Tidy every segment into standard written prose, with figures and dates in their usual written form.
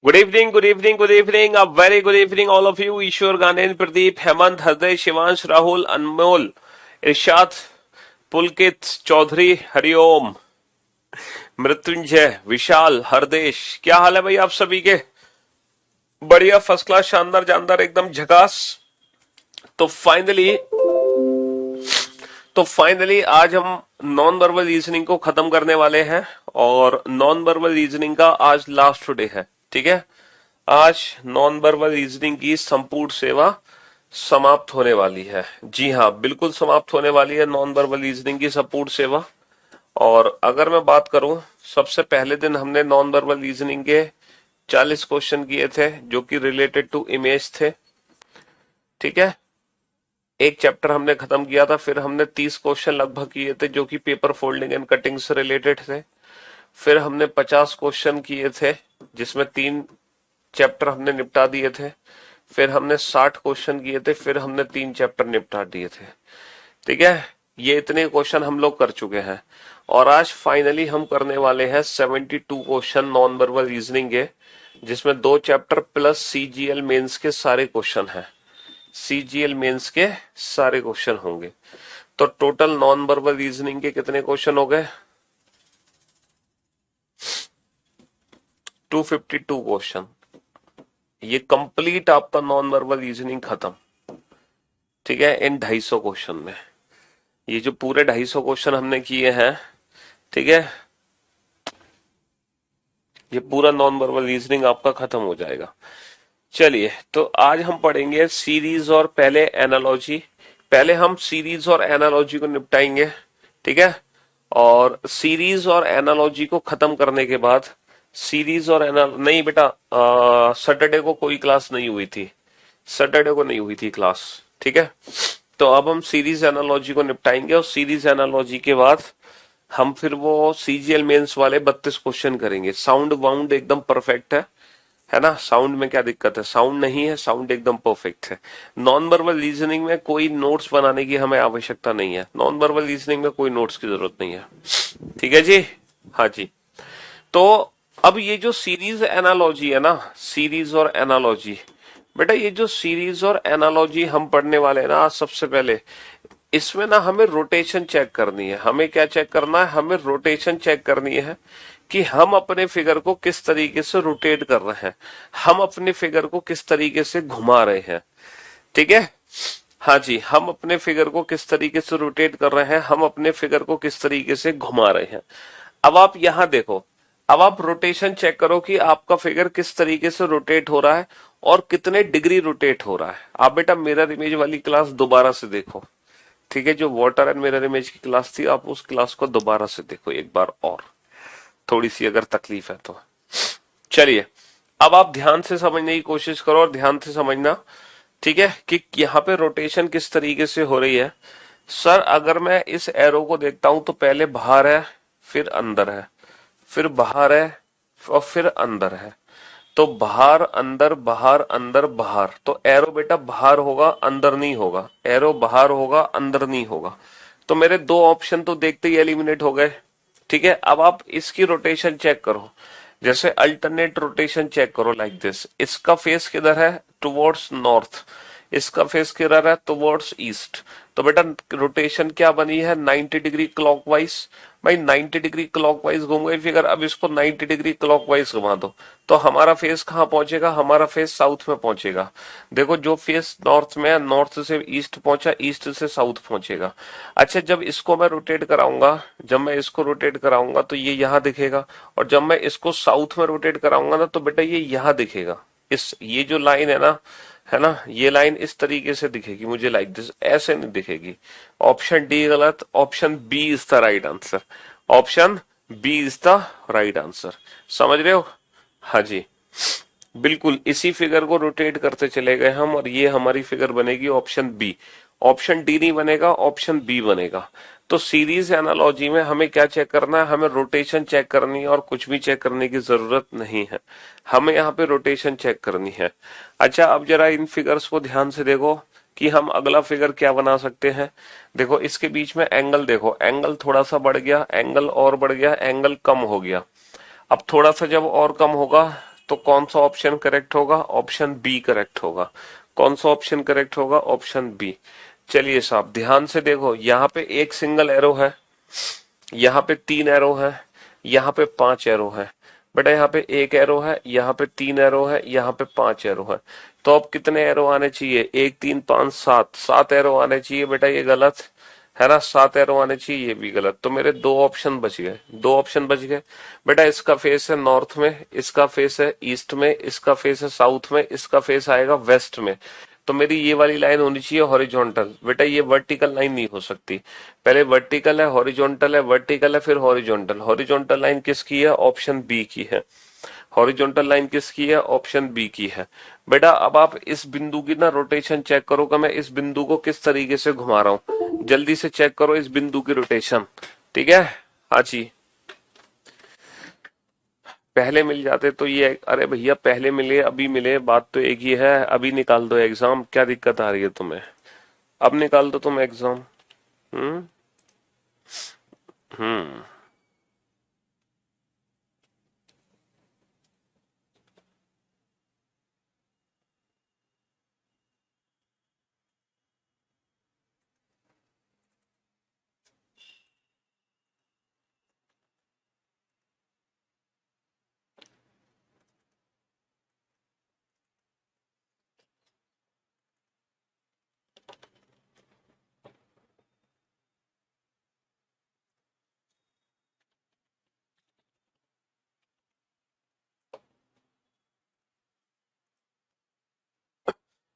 Good evening, good evening, good evening, a very good evening all of you. Ishwar, Ganendra, Pradeep, Hemant, Hriday, Shivansh, Rahul, अनमोल, इरशाद, पुलकित, चौधरी, हरिओम, मृत्युंजय, विशाल, हरदेश। क्या हाल है भाई आप सभी के? बढ़िया, फर्स्ट क्लास, शानदार, जानदार, एकदम झकास। तो फाइनली आज हम नॉन वर्बल रीजनिंग को खत्म करने वाले हैं और नॉन वर्बल रीजनिंग का आज लास्ट डे है। ठीक है, आज नॉन वर्बल रीजनिंग की संपूर्ण सेवा समाप्त होने वाली है। जी हाँ, बिल्कुल समाप्त होने वाली है नॉन वर्बल रीजनिंग की संपूर्ण सेवा। और अगर मैं बात करूं, सबसे पहले दिन हमने नॉन वर्बल रीजनिंग के 40 क्वेश्चन किए थे जो कि रिलेटेड टू इमेज थे। ठीक है, एक चैप्टर हमने खत्म किया था। फिर हमने 30 क्वेश्चन लगभग किए थे जो कि पेपर फोल्डिंग एंड कटिंग से रिलेटेड थे। फिर हमने 50 क्वेश्चन किए थे जिसमें 3 चैप्टर हमने निपटा दिए थे। फिर हमने 60 क्वेश्चन किए थे, फिर हमने 3 चैप्टर निपटा दिए थे। ठीक है, ये इतने क्वेश्चन हम लोग कर चुके हैं और आज फाइनली हम करने वाले हैं 72 क्वेश्चन नॉन वर्बल रीजनिंग के, जिसमें 2 चैप्टर प्लस सीजीएल मेंस के सारे क्वेश्चन हैं। सीजीएल मेंस के सारे क्वेश्चन होंगे। तो टोटल नॉन वर्बल रीजनिंग के कितने क्वेश्चन हो गए? 252 क्वेश्चन। ये कंप्लीट आपका नॉन वर्बल रीजनिंग खत्म। ठीक है, इन 250 क्वेश्चन में ये जो पूरे 250 क्वेश्चन हमने किए हैं, ठीक है, ये पूरा नॉन वर्बल रीजनिंग आपका खत्म हो जाएगा। चलिए, तो आज हम पढ़ेंगे सीरीज और पहले एनालॉजी। पहले हम सीरीज और एनालॉजी को निपटाएंगे। ठीक है, और सीरीज और एनालॉजी को खत्म करने के बाद सीरीज और नहीं बेटा, सैटरडे को कोई क्लास नहीं हुई थी। सैटरडे को नहीं हुई थी क्लास। ठीक है, तो अब हम सीरीज एनालॉजी को निपटाएंगे और सीरीज एनालॉजी के बाद हम फिर वो सीजीएल मेंस वाले 32 क्वेश्चन करेंगे। साउंड वाउंड एकदम परफेक्ट है ना? साउंड में क्या दिक्कत है? साउंड नहीं है, साउंड एकदम परफेक्ट है। नॉन वर्बल रीजनिंग में कोई नोट्स बनाने की हमें आवश्यकता नहीं है। नॉन वर्बल रीजनिंग में कोई नोट्स की जरूरत नहीं है। ठीक है जी, हाँ जी। तो अब ये जो सीरीज एनालॉजी है ना, सीरीज और एनालॉजी, बेटा ये जो सीरीज और एनालॉजी हम पढ़ने वाले हैं ना आज, सबसे पहले इसमें ना हमें रोटेशन चेक करनी है। हमें क्या चेक करना है? हमें रोटेशन चेक करनी है कि हम अपने फिगर को किस तरीके से रोटेट कर रहे हैं, हम अपने फिगर को किस तरीके से घुमा रहे हैं। ठीक है, हाँ जी, हम अपने फिगर को किस तरीके से रोटेट कर रहे हैं, हम अपने फिगर को किस तरीके से घुमा रहे हैं। अब आप यहां देखो, अब आप रोटेशन चेक करो कि आपका फिगर किस तरीके से रोटेट हो रहा है और कितने डिग्री रोटेट हो रहा है। आप बेटा मिरर इमेज वाली क्लास दोबारा से देखो। ठीक है, जो वाटर एंड मिरर इमेज की क्लास थी, आप उस क्लास को दोबारा से देखो एक बार और, थोड़ी सी अगर तकलीफ है तो। चलिए, अब आप ध्यान से समझने की कोशिश करो और ध्यान से समझना, ठीक है, कि यहाँ पे रोटेशन किस तरीके से हो रही है। सर अगर मैं इस एरो को देखता हूं तो पहले बाहर है, फिर अंदर है, फिर बाहर है और फिर अंदर है। तो बाहर अंदर बाहर अंदर बाहर, तो एरो बेटा बाहर होगा, अंदर नहीं होगा। एरो बाहर होगा, अंदर नहीं होगा। तो मेरे 2 ऑप्शन तो देखते ही एलिमिनेट हो गए। ठीक है, अब आप इसकी रोटेशन चेक करो। जैसे अल्टरनेट रोटेशन चेक करो लाइक दिस। इसका फेस किधर है? Towards north. इसका फेस किधर है? Towards east. तो बेटा रोटेशन क्या बनी है? 90 डिग्री क्लॉकवाइज। भाई 90 डिग्री क्लॉकवाइज घूम गई फिगर। अब इसको 90 डिग्री क्लॉकवाइज घुमा दो तो हमारा फेस कहां पहुंचेगा? हमारा फेस साउथ में पहुंचेगा। देखो, जो फेस नॉर्थ में है, नॉर्थ से ईस्ट पहुंचा, ईस्ट से साउथ पहुंचेगा। अच्छा, जब इसको मैं रोटेट कराऊंगा, जब मैं इसको रोटेट कराऊंगा तो ये यहां दिखेगा, और जब मैं इसको साउथ में रोटेट कराऊंगा ना तो बेटा ये यहां दिखेगा। ये जो लाइन है ना, ये लाइन इस तरीके से दिखेगी मुझे लाइक दिस, ऐसे नहीं दिखेगी। ऑप्शन डी गलत, option B is the right answer. Option B is the right answer. समझ रहे हो? हाँ जी, बिल्कुल इसी फिगर को रोटेट करते चले गए हम और ये हमारी फिगर बनेगी ऑप्शन बी। ऑप्शन डी नहीं बनेगा, ऑप्शन बी बनेगा। तो सीरीज एनालॉजी में हमें क्या चेक करना है? हमें रोटेशन चेक करनी है और कुछ भी चेक करने की जरूरत नहीं है। हमें यहाँ पे रोटेशन चेक करनी है। अच्छा, अब जरा इन फिगर्स को ध्यान से देखो कि हम अगला फिगर क्या बना सकते हैं। देखो, इसके बीच में एंगल देखो, एंगल थोड़ा सा बढ़ गया, एंगल और बढ़ गया, एंगल कम हो गया। अब थोड़ा सा जब और कम होगा तो कौन सा ऑप्शन करेक्ट होगा? ऑप्शन बी करेक्ट होगा। कौन सा ऑप्शन करेक्ट होगा? Option B. चलिए साहब ध्यान से देखो, यहाँ पे एक सिंगल एरो है, यहाँ पे 3 एरो है, यहाँ पे 5 एरो है। बेटा यहाँ पे एक एरो है, यहाँ पे 3 एरो है, यहाँ पे 5 एरो है। तो अब कितने एरो आने चाहिए? 1 3 5 7, 7 एरो आने चाहिए। बेटा ये गलत है ना, 7 एरो आने चाहिए, ये भी गलत। तो मेरे दो ऑप्शन बच गए, दो ऑप्शन बच गए। बेटा इसका फेस है नॉर्थ में, इसका फेस है ईस्ट में, इसका फेस है साउथ में, इसका फेस आएगा वेस्ट में। तो मेरी ये वाली लाइन होनी चाहिए हॉरिजॉन्टल। बेटा ये वर्टिकल लाइन नहीं हो सकती। पहले वर्टिकल है, हॉरिजॉन्टल है, वर्टिकल है, फिर हॉरिजॉन्टल। हॉरिजॉन्टल लाइन किसकी है? ऑप्शन बी की है। हॉरिजॉन्टल लाइन किसकी है? ऑप्शन बी की है। बेटा अब आप इस बिंदु की ना रोटेशन चेक करो कि मैं इस बिंदु को किस तरीके से घुमा रहा हूं। जल्दी से चेक करो इस बिंदु की रोटेशन। ठीक है, हाँ जी। पहले मिल जाते तो ये, अरे भैया पहले मिले अभी मिले, बात तो एक ही है। अभी निकाल दो एग्जाम, क्या दिक्कत आ रही है तुम्हें? अब निकाल दो तुम एग्जाम। हम्म। हम्म।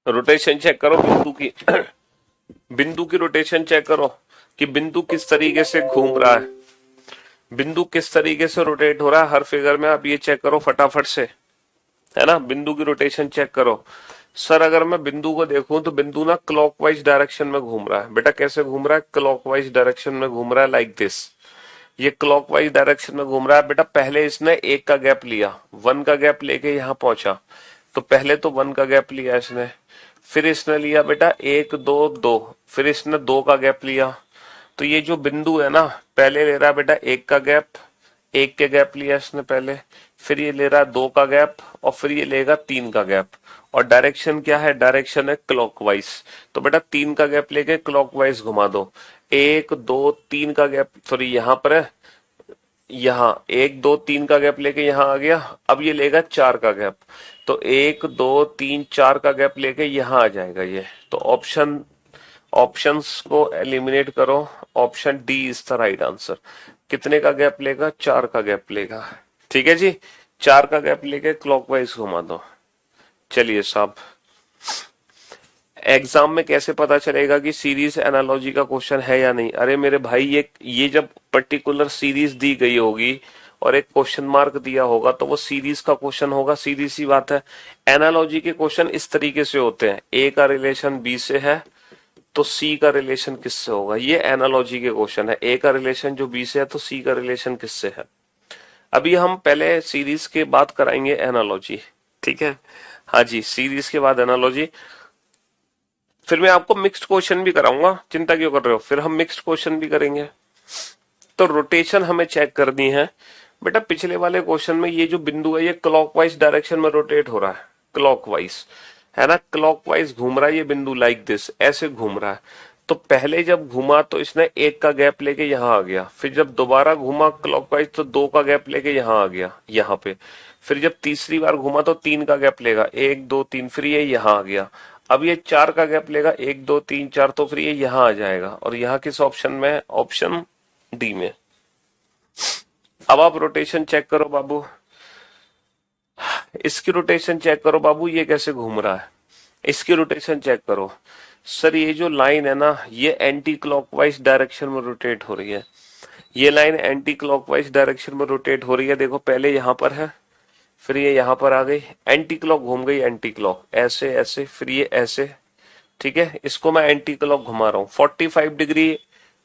रोटेशन चेक करो बिंदु की। बिंदु की रोटेशन चेक करो कि बिंदु किस तरीके से घूम रहा है, बिंदु किस तरीके से रोटेट हो रहा है हर फिगर में। आप ये चेक करो फटाफट से, है ना। बिंदु की रोटेशन चेक करो। सर अगर मैं बिंदु को देखूं तो बिंदु ना क्लॉकवाइज डायरेक्शन में घूम रहा है। बेटा कैसे घूम रहा है? क्लॉकवाइज डायरेक्शन में घूम रहा है, लाइक दिस। ये क्लॉकवाइज डायरेक्शन में घूम रहा है। बेटा पहले इसने एक का गैप लिया, 1 का गैप लेके यहां पहुंचा। तो पहले तो 1 का गैप लिया इसने, फिर इसने लिया बेटा 1 2 2, फिर इसने 2 का गैप लिया। तो ये जो बिंदु है ना, पहले ले रहा है बेटा 1 का गैप, 1 के गैप लिया इसने पहले, फिर ये ले रहा है 2 का गैप, और फिर ये लेगा 3 का गैप। और डायरेक्शन क्या है? डायरेक्शन है क्लॉकवाइज। तो बेटा 3 का गैप लेके क्लॉकवाइज घुमा दो। 1 2 3 का गैप, सॉरी यहां पर है, यहाँ 1 2 3 का गैप लेके यहाँ आ गया। अब ये लेगा 4 का गैप, तो 1 2 3 4 का गैप लेके यहाँ आ जाएगा ये। तो ऑप्शंस को एलिमिनेट करो। Option D is the right answer. कितने का गैप लेगा? 4 का गैप लेगा। ठीक है जी, 4 का गैप लेके क्लॉकवाइज घुमा दो। चलिए साहब, एग्जाम में कैसे पता चलेगा कि सीरीज एनालॉजी का क्वेश्चन है या नहीं? अरे मेरे भाई ये जब पर्टिकुलर सीरीज दी गई होगी और एक क्वेश्चन मार्क दिया होगा तो वो सीरीज का क्वेश्चन होगा, सीधी सी बात है। एनालॉजी के क्वेश्चन इस तरीके से होते हैं, ए का रिलेशन बी से है तो सी का रिलेशन किससे होगा? ये एनालॉजी के क्वेश्चन है। ए का रिलेशन जो बी से है तो सी का रिलेशन किससे है? अभी हम पहले सीरीज के बाद कराएंगे एनालॉजी, ठीक है। हाँ जी, सीरीज के बाद एनालॉजी, फिर मैं आपको मिक्स्ड क्वेश्चन भी कराऊंगा, चिंता क्यों कर रहे हो। फिर हम मिक्स्ड क्वेश्चन भी करेंगे। तो रोटेशन हमें चेक करनी है। बेटा पिछले वाले क्वेश्चन में ये जो बिंदु है ये क्लॉकवाइज डायरेक्शन में रोटेट हो रहा है, क्लॉकवाइज, है ना, क्लॉकवाइज घूम रहा है ये बिंदु, लाइक दिस, ऐसे घूम रहा है। तो पहले जब घूमा तो इसने 1 का गैप लेके यहां आ गया, फिर जब दोबारा घूमा क्लॉकवाइज तो 2 का गैप लेके यहां आ गया, यहां पे। फिर जब तीसरी बार घूमा तो 3 का गैप लेगा, 1 2 3, फिर ये यहां आ गया। अब ये 4 का गैप लेगा, 1 2 3 4, तो फिर ये यहां आ जाएगा। और यहाँ किस ऑप्शन में है? ऑप्शन डी में। अब आप रोटेशन चेक करो बाबू, इसकी रोटेशन चेक करो बाबू, ये कैसे घूम रहा है, इसकी रोटेशन चेक करो। सर ये जो लाइन है ना ये एंटी क्लॉकवाइज डायरेक्शन में रोटेट हो रही है, ये लाइन एंटी क्लॉकवाइज डायरेक्शन में रोटेट हो रही है। देखो पहले यहां पर है, फिर ये यहां पर आ गई, एंटी क्लॉक घूम गई, एंटी क्लॉक ऐसे ऐसे, फिर ये ऐसे, ठीक है। इसको मैं एंटी क्लॉक घुमा रहा हूं 45 degree,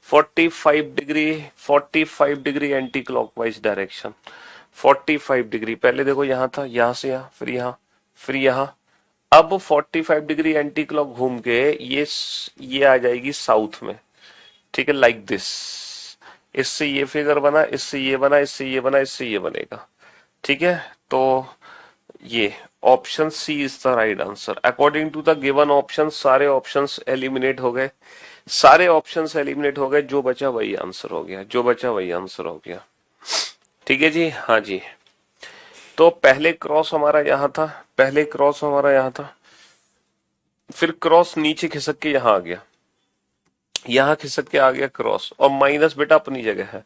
45 degree, 45 degree anti clockwise direction, 45 degree. पहले देखो यहां था, यहां से यहां, फिर यहां, फिर यहां। अब 45 डिग्री एंटी क्लॉक घूम के ये आ जाएगी साउथ में, ठीक है, लाइक दिस। इससे ये फिगर बना, इससे ये बना, इससे ये बना, इससे ये बनेगा, ठीक है। तो ये option C is the right answer. According to the given option सारे ऑप्शंस एलिमिनेट हो गए, सारे ऑप्शंस एलिमिनेट हो गए, जो बचा वही आंसर हो गया, जो बचा वही आंसर हो गया। ठीक है जी, हाँ जी। तो पहले क्रॉस हमारा यहां था, पहले क्रॉस हमारा यहां था, फिर क्रॉस नीचे खिसक के यहां आ गया, यहां खिसक के आ गया क्रॉस, और माइनस बेटा अपनी जगह है।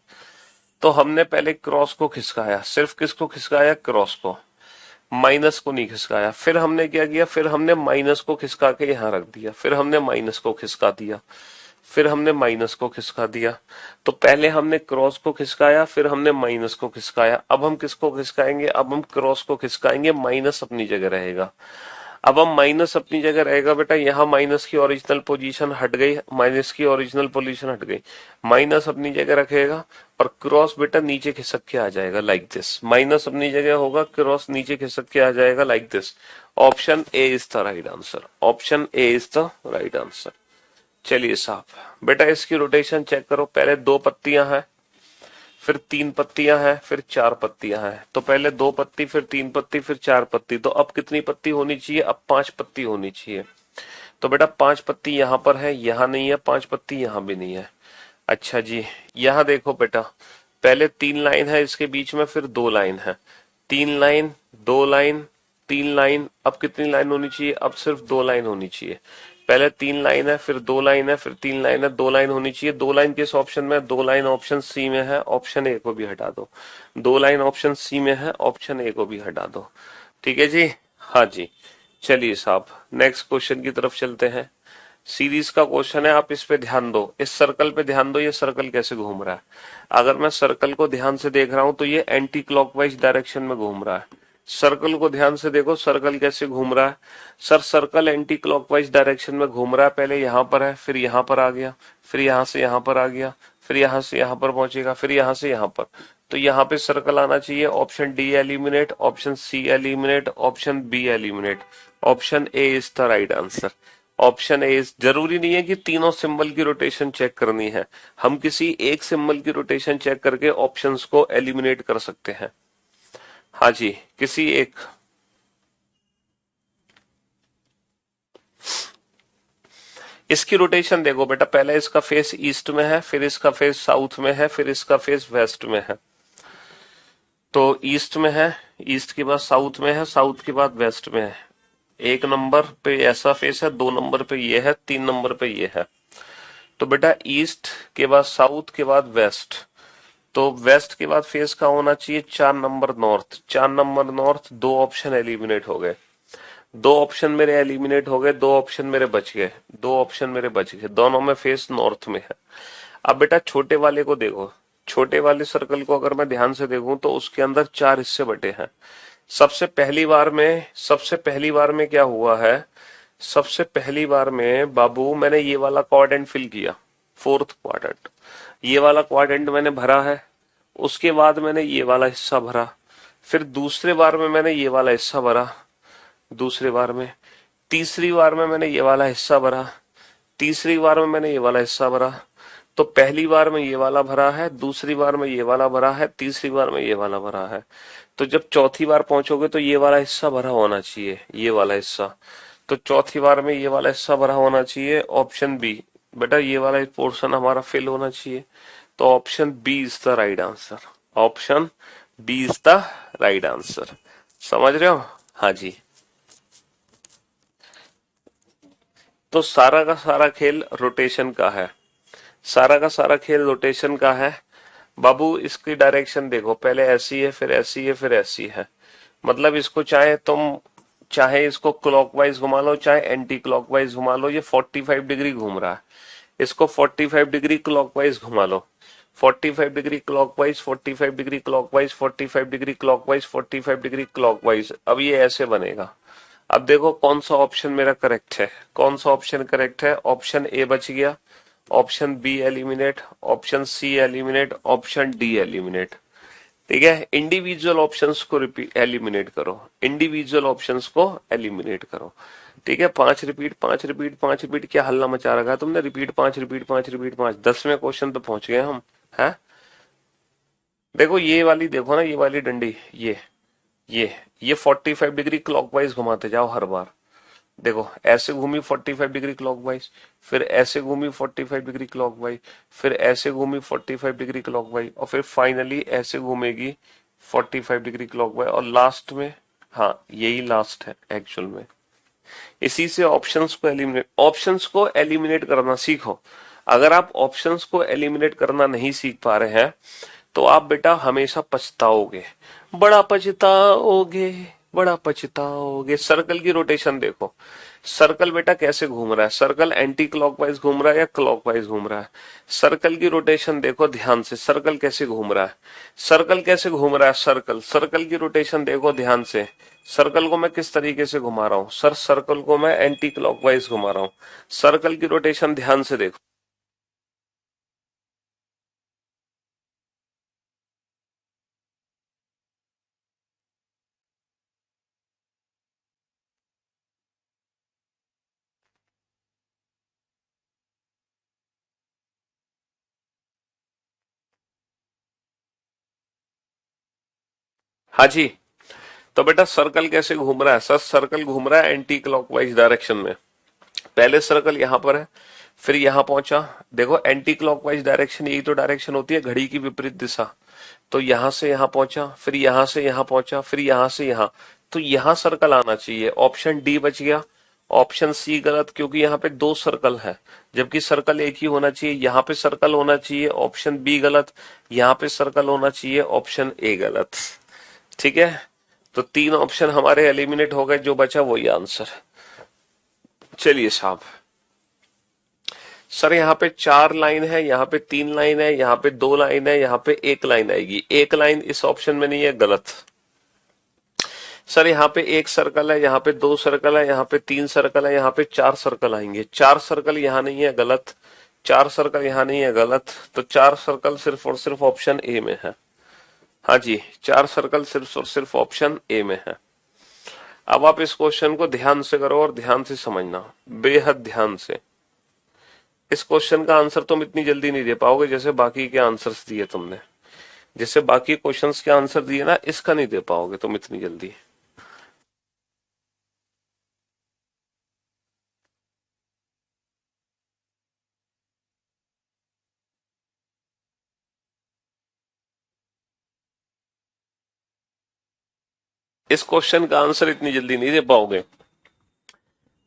तो हमने पहले क्रॉस को खिसकाया, सिर्फ किसको खिसकाया? क्रॉस को, माइनस को नहीं खिसकाया। फिर हमने क्या किया? फिर हमने माइनस को खिसका के यहां रख दिया, फिर हमने माइनस को खिसका दिया, फिर हमने माइनस को खिसका दिया। तो पहले हमने क्रॉस को खिसकाया, फिर हमने माइनस को खिसकाया। अब हम किसको खिसकाएंगे? अब हम क्रॉस को खिसकाएंगे, माइनस अपनी जगह रहेगा। अब हम माइनस अपनी जगह रहेगा बेटा, यहाँ माइनस की ओरिजिनल पोजीशन हट गई, माइनस की ओरिजिनल पोजीशन हट गई, माइनस अपनी जगह रखेगा और क्रॉस बेटा नीचे खिसक के आ जाएगा लाइक दिस। माइनस अपनी जगह होगा, क्रॉस नीचे खिसक के आ जाएगा like this. Option A is the right answer, option A is the right answer. चलिए साहब, बेटा इसकी रोटेशन चेक करो। पहले 2 पत्तियां हैं, फिर 3 पत्तियां हैं, फिर 4 पत्तियां हैं। तो पहले 2 पत्ती, फिर 3 पत्ती, फिर 4 पत्ती। तो अब कितनी पत्ती होनी चाहिए? अब 5 पत्ती होनी चाहिए। तो बेटा 5 पत्ती यहां पर है, यहां नहीं है, 5 पत्ती यहां भी नहीं है। अच्छा जी, यहां देखो बेटा, पहले 3 लाइन है इसके बीच में, फिर 2 लाइन है। 3 लाइन, 2 लाइन, 3 लाइन। अब कितनी लाइन होनी चाहिए? अब सिर्फ 2 लाइन होनी चाहिए। पहले 3 लाइन है, फिर 2 लाइन है, फिर 3 लाइन है, 2 लाइन होनी चाहिए। 2 लाइन किस ऑप्शन में? 2 लाइन ऑप्शन सी में है, ऑप्शन ए को भी हटा दो। 2 लाइन ऑप्शन सी में है, ऑप्शन ए को भी हटा दो। ठीक है जी, हाँ जी। चलिए साहब, नेक्स्ट क्वेश्चन की तरफ चलते हैं। सीरीज का क्वेश्चन है, आप इस पे ध्यान दो, इस सर्कल पे ध्यान दो, ये सर्कल कैसे घूम रहा है। अगर मैं सर्कल को ध्यान से देख रहा हूं तो ये एंटी क्लॉकवाइज डायरेक्शन में घूम रहा है। सर्कल को ध्यान से देखो, सर्कल कैसे घूम रहा है। Sir circle anti clockwise direction में घूम रहा है। पहले यहां पर है, फिर यहां पर आ गया, फिर यहां से यहां पर आ गया, फिर यहां से यहां पर पहुंचेगा, फिर यहां से यहां पर। तो यहाँ पे सर्कल आना चाहिए। Option D eliminate, option C eliminate, option B eliminate, option A is the right answer. Option A. जरूरी नहीं है कि तीनों सिंबल की रोटेशन चेक करनी है, हम किसी एक सिंबल की रोटेशन चेक करके ऑप्शंस को एलिमिनेट कर सकते हैं। हाँ जी, किसी एक। इसकी रोटेशन देखो बेटा, पहले इसका फेस ईस्ट में है, फिर इसका फेस साउथ में है, फिर इसका फेस वेस्ट में है। तो ईस्ट में है, ईस्ट के बाद साउथ में है, साउथ के बाद वेस्ट में है। 1 नंबर पे ऐसा फेस है, 2 नंबर पे ये है, 3 नंबर पे ये है। तो बेटा ईस्ट के बाद साउथ के बाद वेस्ट, तो वेस्ट के बाद फेस का होना चाहिए 4 number north. 4 number north, 2 option eliminate हो गए, 2 ऑप्शन मेरे एलिमिनेट हो गए, 2 ऑप्शन मेरे बच गए, 2 ऑप्शन मेरे बच गए, दोनों में फेस नॉर्थ में है। अब बेटा छोटे वाले को देखो, छोटे वाले सर्कल को अगर मैं ध्यान से देखूं तो उसके अंदर 4 हिस्से बटे हैं। सबसे पहली बार में क्या हुआ है? सबसे पहली बार में बाबू मैंने ये वाला क्वाड्रेंट फिल किया, 4th क्वाड्रेंट, ये वाला क्वाड्रेंट मैंने भरा है। उसके बाद मैंने ये वाला हिस्सा भरा, फिर दूसरे बार में मैंने ये वाला हिस्सा भरा, दूसरे बार में, तीसरी बार में मैंने ये वाला हिस्सा भरा, तीसरी बार में मैंने ये वाला हिस्सा भरा। तो पहली बार में ये वाला भरा है, दूसरी बार में ये वाला भरा है, तीसरी बार में ये वाला भरा है। तो जब चौथी बार पहुंचोगे तो ये वाला हिस्सा भरा होना चाहिए, ये वाला हिस्सा। तो चौथी बार में ये वाला हिस्सा भरा होना चाहिए, ऑप्शन बी। बेटा ये वाला पोर्शन हमारा फिल होना चाहिए, तो option B is the right answer, option B is the right answer. समझ रहे हो? हाँ जी। तो सारा का सारा खेल रोटेशन का है, सारा का सारा खेल रोटेशन का है बाबू। इसकी डायरेक्शन देखो, पहले ऐसी है, फिर ऐसी है, फिर ऐसी है। मतलब इसको चाहे इसको क्लॉकवाइज घुमा लो, चाहे एंटी क्लॉकवाइज घुमा लो, ये 45 डिग्री घूम रहा है। इसको 45 डिग्री क्लॉकवाइज घुमा लो, 45 degree clockwise, 45 degree clockwise, 45 degree clockwise, 45 degree clockwise. अब ये ऐसे बनेगा। अब देखो कौन सा ऑप्शन मेरा करेक्ट है, कौन सा ऑप्शन करेक्ट है। ऑप्शन ए बच गया, option B eliminate, option C eliminate, option D eliminate. ठीक है, इंडिविजुअल ऑप्शंस को एलिमिनेट करो, इंडिविजुअल ऑप्शंस को एलिमिनेट करो। ठीक है, 5 रिपीट, 5 रिपीट, 5 रिपीट, क्या हल्ला मचा रखा है तुमने? रिपीट 5, रिपीट 5, रिपीट 5, 10वें क्वेश्चन पे पहुंच गए हम, हैं? देखो ये वाली, देखो ना ये वाली डंडी, ये ये 45 डिग्री क्लॉकवाइज घुमाते जाओ हर बार। देखो ऐसे घूमी 45 डिग्री क्लॉकवाइज, फिर ऐसे घूमी 45 डिग्री क्लॉकवाइज, फिर ऐसे घूमी 45 डिग्री क्लॉकवाइज, और फिर फाइनली ऐसे घूमेगी 45 डिग्री क्लॉकवाइज, और लास्ट में, हाँ यही लास्ट है एक्चुअल में। इसी से ऑप्शंस को एलिमिनेट करना सीखो। अगर आप ऑप्शंस को एलिमिनेट करना नहीं सीख पा रहे हैं तो आप बेटा हमेशा पछताओगे, बड़ा पछताओगे, बड़ा पछताओगे। सर्कल की रोटेशन देखो, सर्कल बेटा कैसे घूम रहा है, सर्कल एंटी क्लॉकवाइज घूम रहा है या क्लॉकवाइज घूम रहा है। सर्कल की रोटेशन देखो ध्यान से, सर्कल कैसे घूम रहा है, सर्कल कैसे घूम रहा है, सर्कल सर्कल की रोटेशन देखो ध्यान से। सर्कल को मैं किस तरीके से घुमा रहा हूं सर, सर्कल को मैं एंटी क्लॉकवाइज घुमा रहा हूं। सर्कल की रोटेशन ध्यान से देखो। हाँ जी, तो बेटा सर्कल कैसे घूम रहा है सर, सर्कल घूम रहा है एंटी क्लॉकवाइज डायरेक्शन में। पहले सर्कल यहां पर है, फिर यहां पहुंचा। देखो एंटी क्लॉकवाइज डायरेक्शन यही तो डायरेक्शन होती है, घड़ी की विपरीत दिशा। तो यहां से यहां पहुंचा, फिर यहां से यहां पहुंचा, फिर यहां से यहां। तो यहां सर्कल आना चाहिए, ऑप्शन डी बच गया। ऑप्शन सी गलत, क्योंकि यहाँ पे दो सर्कल है, जबकि सर्कल एक ही होना चाहिए। यहाँ पे सर्कल होना चाहिए, ऑप्शन बी गलत। यहाँ पे सर्कल होना चाहिए, ऑप्शन ए गलत। ठीक है, तो तीन ऑप्शन हमारे एलिमिनेट हो गए, जो बचा वही आंसर। चलिए साहब, सर यहाँ पे चार लाइन है, यहाँ पे तीन लाइन है, यहाँ पे दो लाइन है, यहाँ पे एक लाइन आएगी। एक लाइन इस ऑप्शन में नहीं है, गलत। सर यहाँ पे एक सर्कल है, यहाँ पे दो सर्कल है, यहाँ पे तीन सर्कल है, यहाँ पे चार सर्कल आएंगे। चार सर्कल यहाँ नहीं है, गलत। चार सर्कल यहाँ नहीं है, गलत। तो चार सर्कल सिर्फ और सिर्फ ऑप्शन ए में है। हाँ जी, चार सर्कल सिर्फ और सिर्फ ऑप्शन ए में है। अब आप इस क्वेश्चन को ध्यान से करो और ध्यान से समझना, बेहद ध्यान से। इस क्वेश्चन का आंसर तुम इतनी जल्दी नहीं दे पाओगे जैसे बाकी के आंसर्स दिए तुमने। जैसे बाकी क्वेश्चंस के आंसर दिए ना, इसका नहीं दे पाओगे तुम इतनी जल्दी। इस क्वेश्चन का आंसर इतनी जल्दी नहीं दे पाओगे।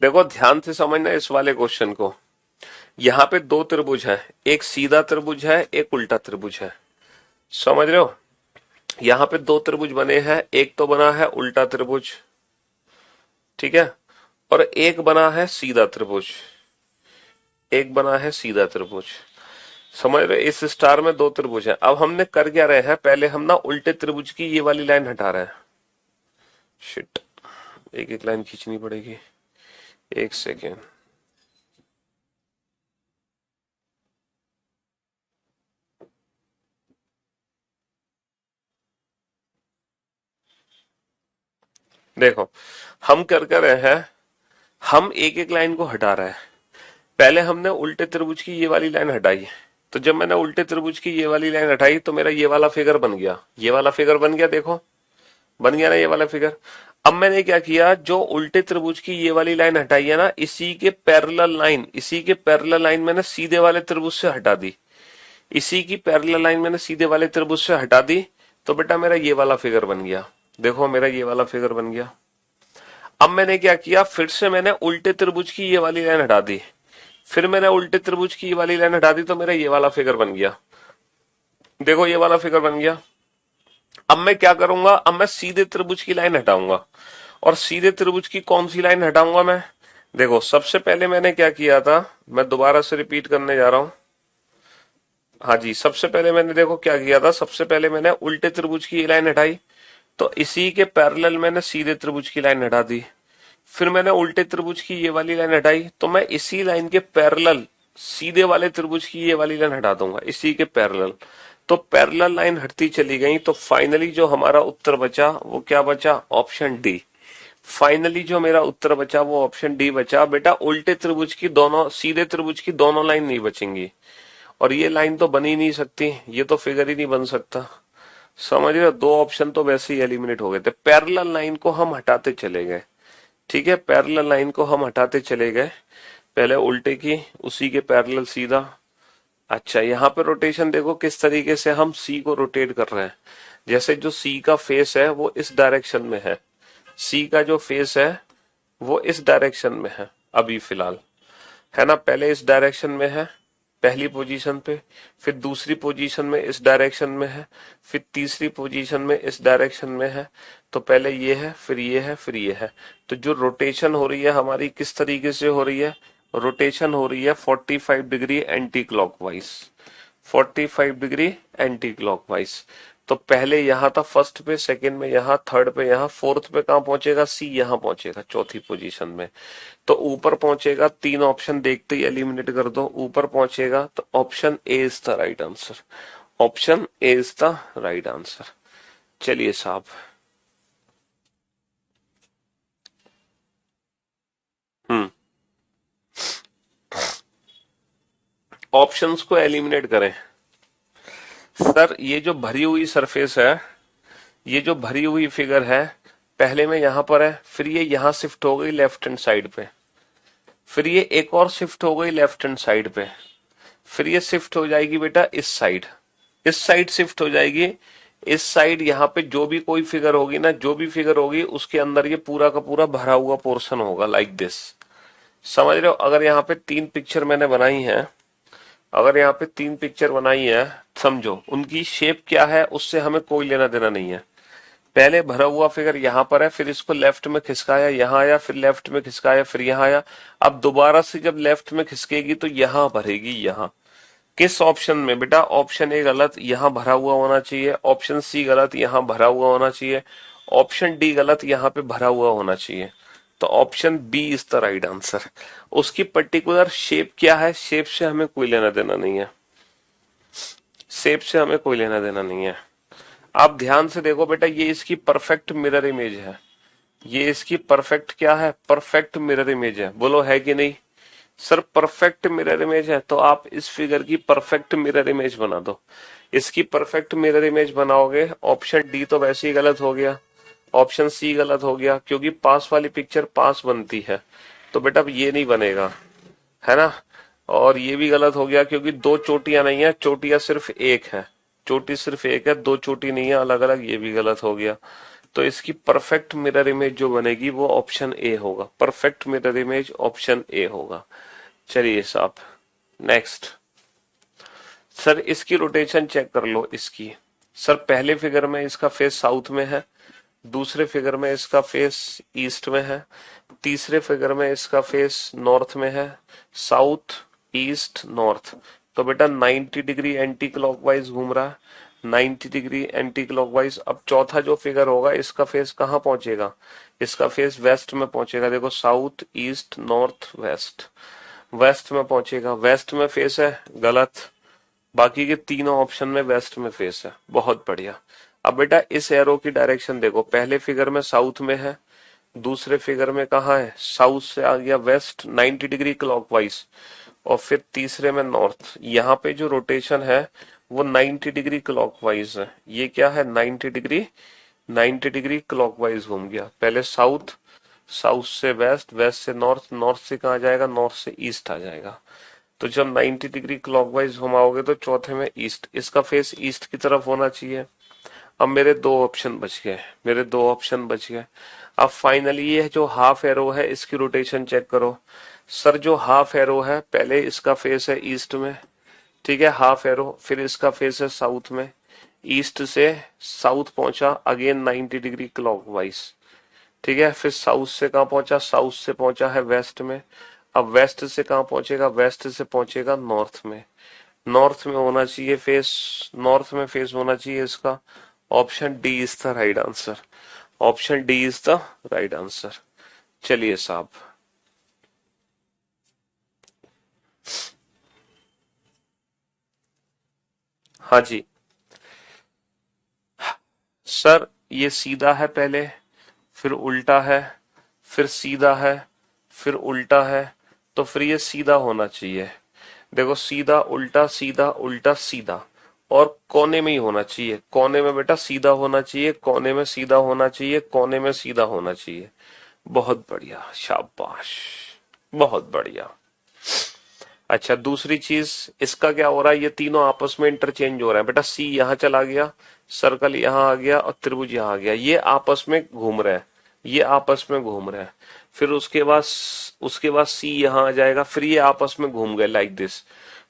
देखो ध्यान से समझना इस वाले क्वेश्चन को। यहाँ पे दो त्रिभुज है, एक सीधा त्रिभुज है, एक उल्टा त्रिभुज है। समझ रहे हो, यहाँ पे दो त्रिभुज बने हैं, एक तो बना है उल्टा त्रिभुज, ठीक है, और एक बना है सीधा त्रिभुज। एक बना है सीधा त्रिभुज। समझ रहे, इस स्टार में दो त्रिभुज है। अब हमने कर क्या रहे हैं, पहले हम ना उल्टे त्रिभुज की ये वाली लाइन हटा रहे हैं। शिट, एक एक लाइन खींचनी पड़ेगी, एक सेकेंड। देखो हम कर रहे हैं, हम एक एक लाइन को हटा रहे हैं। पहले हमने उल्टे त्रिभुज की ये वाली लाइन हटाई, तो जब मैंने उल्टे त्रिभुज की ये वाली लाइन हटाई तो मेरा ये वाला फिगर बन गया, ये वाला फिगर बन गया। देखो बन गया ना ये वाला फिगर। अब मैंने क्या किया, जो उल्टे त्रिभुज की ये वाली लाइन हटाई है ना, इसी के पैरेलल लाइन, इसी के पैरेलल लाइन मैंने सीधे वाले त्रिभुज से हटा दी। इसी की पैरेलल लाइन मैंने सीधे वाले त्रिभुज से हटा दी, तो बेटा मेरा ये वाला फिगर बन गया। देखो मेरा ये वाला फिगर बन गया। अब मैंने क्या किया, फिर से मैंने उल्टे त्रिभुज की ये वाली लाइन हटा दी, फिर मैंने उल्टे त्रिभुज की ये वाली लाइन हटा दी, तो मेरा ये वाला फिगर बन गया। देखो ये वाला फिगर बन गया। अब मैं क्या करूंगा, अब मैं सीधे त्रिभुज की लाइन हटाऊंगा। और सीधे त्रिभुज की कौन सी लाइन हटाऊंगा मैं, देखो सबसे पहले मैंने क्या किया था, मैं दोबारा से रिपीट करने जा रहा हूं। हाँ जी, सबसे पहले मैंने देखो क्या किया था, सबसे पहले मैंने उल्टे त्रिभुज की लाइन हटाई, तो इसी के पैरेलल मैंने सीधे त्रिभुज की लाइन हटा दी। फिर मैंने उल्टे त्रिभुज की ये वाली लाइन हटाई, तो मैं इसी लाइन के पैरेलल सीधे वाले त्रिभुज की ये वाली लाइन हटा दूंगा, इसी के पैरेलल। तो पैरेलल लाइन हटती चली गई, तो फाइनली जो हमारा उत्तर बचा वो क्या बचा, ऑप्शन डी। फाइनली जो मेरा उत्तर बचा वो ऑप्शन डी बचा। बेटा उल्टे त्रिभुज की दोनों, सीधे त्रिभुज की दोनों लाइन नहीं बचेंगी, और ये लाइन तो बन ही नहीं सकती, ये तो फिगर ही नहीं बन सकता। समझ रहे हो, दो ऑप्शन तो वैसे ही एलिमिनेट हो गए थे। पैरेलल लाइन को हम हटाते चले गए, ठीक है, पैरेलल लाइन को हम हटाते चले गए, पहले उल्टे की, उसी के पैरेलल सीधा। अच्छा, यहाँ पे रोटेशन देखो किस तरीके से हम सी को रोटेट कर रहे हैं। जैसे जो सी का फेस है वो इस डायरेक्शन में है, सी का जो फेस है वो इस डायरेक्शन में है अभी फिलहाल, है ना। पहले इस डायरेक्शन में है पहली पोजीशन पे, फिर दूसरी पोजीशन में इस डायरेक्शन में है, फिर तीसरी पोजीशन में इस डायरेक्शन में है। तो पहले ये है, फिर ये है, फिर ये है। तो जो रोटेशन हो रही है हमारी किस तरीके से हो रही है, रोटेशन हो रही है 45 degree anti clockwise, 45 degree anti clockwise. तो पहले यहां था फर्स्ट पे, सेकंड में यहां, थर्ड पे यहां, फोर्थ पे कहां पहुंचेगा, सी यहां पहुंचेगा चौथी पोजीशन में। तो ऊपर पहुंचेगा, तीन ऑप्शन देखते ही एलिमिनेट कर दो, ऊपर पहुंचेगा तो option A is the right answer, option A is the right answer. चलिए साहब, हम्म, ऑप्शंस को एलिमिनेट करें। सर ये जो भरी हुई सरफेस है, ये जो भरी हुई फिगर है, पहले में यहां पर है, फिर ये यहां शिफ्ट हो गई लेफ्ट हैंड साइड पे, फिर ये एक और शिफ्ट हो गई लेफ्ट हैंड साइड पे, फिर ये शिफ्ट हो जाएगी बेटा इस साइड, इस साइड शिफ्ट हो जाएगी, इस साइड। यहाँ पे जो भी कोई फिगर होगी ना, जो भी फिगर होगी उसके अंदर ये पूरा का पूरा भरा हुआ पोर्शन होगा लाइक दिस। समझ रहे हो, अगर यहाँ पे तीन पिक्चर मैंने बनाई है, अगर यहाँ पे तीन पिक्चर बनाई है, समझो उनकी शेप क्या है उससे हमें कोई लेना देना नहीं है। पहले भरा हुआ फिगर यहाँ पर है, फिर इसको लेफ्ट में खिसकाया, यहाँ आया, फिर लेफ्ट में खिसकाया, फिर यहाँ आया। अब दोबारा से जब लेफ्ट में खिसकेगी तो यहाँ भरेगी, यहाँ किस ऑप्शन में बेटा, ऑप्शन ए गलत, यहाँ भरा हुआ होना चाहिए, ऑप्शन सी गलत, यहाँ भरा हुआ होना चाहिए, ऑप्शन डी गलत, यहाँ पे भरा हुआ होना चाहिए। तो option B is the right answer. उसकी पर्टिकुलर शेप क्या है, शेप से हमें कोई लेना देना नहीं है, शेप से हमें कोई लेना देना नहीं है। आप ध्यान से देखो बेटा, ये इसकी परफेक्ट मिरर इमेज है, ये इसकी परफेक्ट क्या है, परफेक्ट मिरर इमेज है, बोलो है कि नहीं। सर परफेक्ट मिरर इमेज है तो आप इस फिगर की परफेक्ट मिरर इमेज बना दो। इसकी परफेक्ट मिरर इमेज बनाओगे, ऑप्शन डी तो वैसे ही गलत हो गया, ऑप्शन सी गलत हो गया, क्योंकि पास वाली पिक्चर पास बनती है, तो बेटा अब ये नहीं बनेगा, है ना। और ये भी गलत हो गया क्योंकि दो चोटियां नहीं है, चोटियां सिर्फ एक है, चोटी सिर्फ एक है, दो चोटी नहीं है अलग अलग, ये भी गलत हो गया। तो इसकी परफेक्ट मिरर इमेज जो बनेगी वो ऑप्शन ए होगा, perfect mirror image option A होगा। चलिए साहब, नेक्स्ट। सर इसकी रोटेशन चेक कर लो इसकी। सर पहले फिगर में इसका फेस साउथ में है, दूसरे फिगर में इसका फेस ईस्ट में है, तीसरे फिगर में इसका फेस नॉर्थ में है, साउथ ईस्ट नॉर्थ। तो बेटा 90 डिग्री एंटी क्लॉकवाइज घूम रहा है, 90 डिग्री एंटी क्लॉकवाइज। अब चौथा जो फिगर होगा इसका फेस कहाँ पहुंचेगा, इसका फेस वेस्ट में पहुंचेगा। देखो south east north west, west में पहुंचेगा, वेस्ट में फेस है गलत, बाकी के तीनों ऑप्शन में वेस्ट में फेस है, बहुत बढ़िया। अब बेटा इस एरो की डायरेक्शन देखो, पहले फिगर में साउथ में है, दूसरे फिगर में कहा है, साउथ से आ गया वेस्ट 90 डिग्री क्लॉकवाइज, और फिर तीसरे में नॉर्थ। यहाँ पे जो रोटेशन है वो 90 डिग्री क्लॉकवाइज है, ये क्या है 90 डिग्री, 90 डिग्री क्लॉकवाइज घूम गया। पहले साउथ, साउथ से वेस्ट, वेस्ट से नॉर्थ, नॉर्थ से कहा जाएगा, नॉर्थ से ईस्ट आ जाएगा। तो जब 90 डिग्री क्लॉकवाइज घुमाओगे तो चौथे में ईस्ट, इसका फेस ईस्ट की तरफ होना चाहिए। अब मेरे दो ऑप्शन बच गए, मेरे दो ऑप्शन बच गए। अब फाइनली ये जो हाफ एरो है इसकी रोटेशन चेक करो। सर जो हाफ एरो है, पहले इसका फेस है ईस्ट में, ठीक है, हाफ एरो, फिर इसका फेस है साउथ में, ईस्ट से साउथ पहुंचा अगेन 90 डिग्री क्लॉकवाइज, ठीक है, फिर साउथ से कहां पहुंचा, साउथ से पहुंचा है वेस्ट में। अब वेस्ट से कहां पहुंचेगा, वेस्ट से पहुंचेगा नॉर्थ में, नॉर्थ में होना चाहिए फेस, नॉर्थ में फेस होना चाहिए इसका। Option D is the right answer, option D is the right answer. चलिए साहब, हाँ जी। सर ये सीधा है पहले, फिर उल्टा है, फिर सीधा है, फिर उल्टा है, तो फिर ये सीधा होना चाहिए। देखो सीधा उल्टा सीधा उल्टा सीधा, और कोने में ही होना चाहिए। कोने में बेटा सीधा होना चाहिए, कोने में सीधा होना चाहिए, कोने में सीधा होना चाहिए। बहुत बढ़िया, शाबाश, बहुत बढ़िया। अच्छा, दूसरी चीज, इसका क्या हो रहा है, ये तीनों आपस में इंटरचेंज हो रहा है बेटा। सी यहां चला गया, सर्कल यहां आ गया और त्रिभुज यहां आ गया, ये आपस में घूम रहे हैं, ये आपस में घूम रहे हैं। फिर उसके बाद सी यहां आ जाएगा, फिर ये आपस में घूम गए लाइक दिस,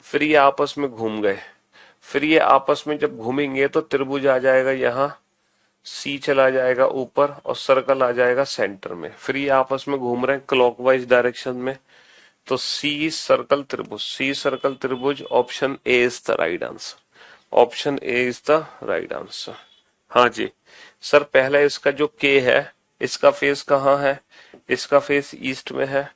फिर ये आपस में घूम गए, फिर ये आपस में जब घूमेंगे तो त्रिभुज आ जाएगा यहाँ, सी चला जाएगा ऊपर और सर्कल आ जाएगा सेंटर में। फिर ये आपस में घूम रहे हैं क्लॉकवाइज डायरेक्शन में। तो सी सर्कल त्रिभुज, सी सर्कल त्रिभुज, option A is the right answer, option A is the right answer. हाँ जी सर, पहला इसका जो के है, इसका फेस कहाँ है, इसका फेस ईस्ट में है,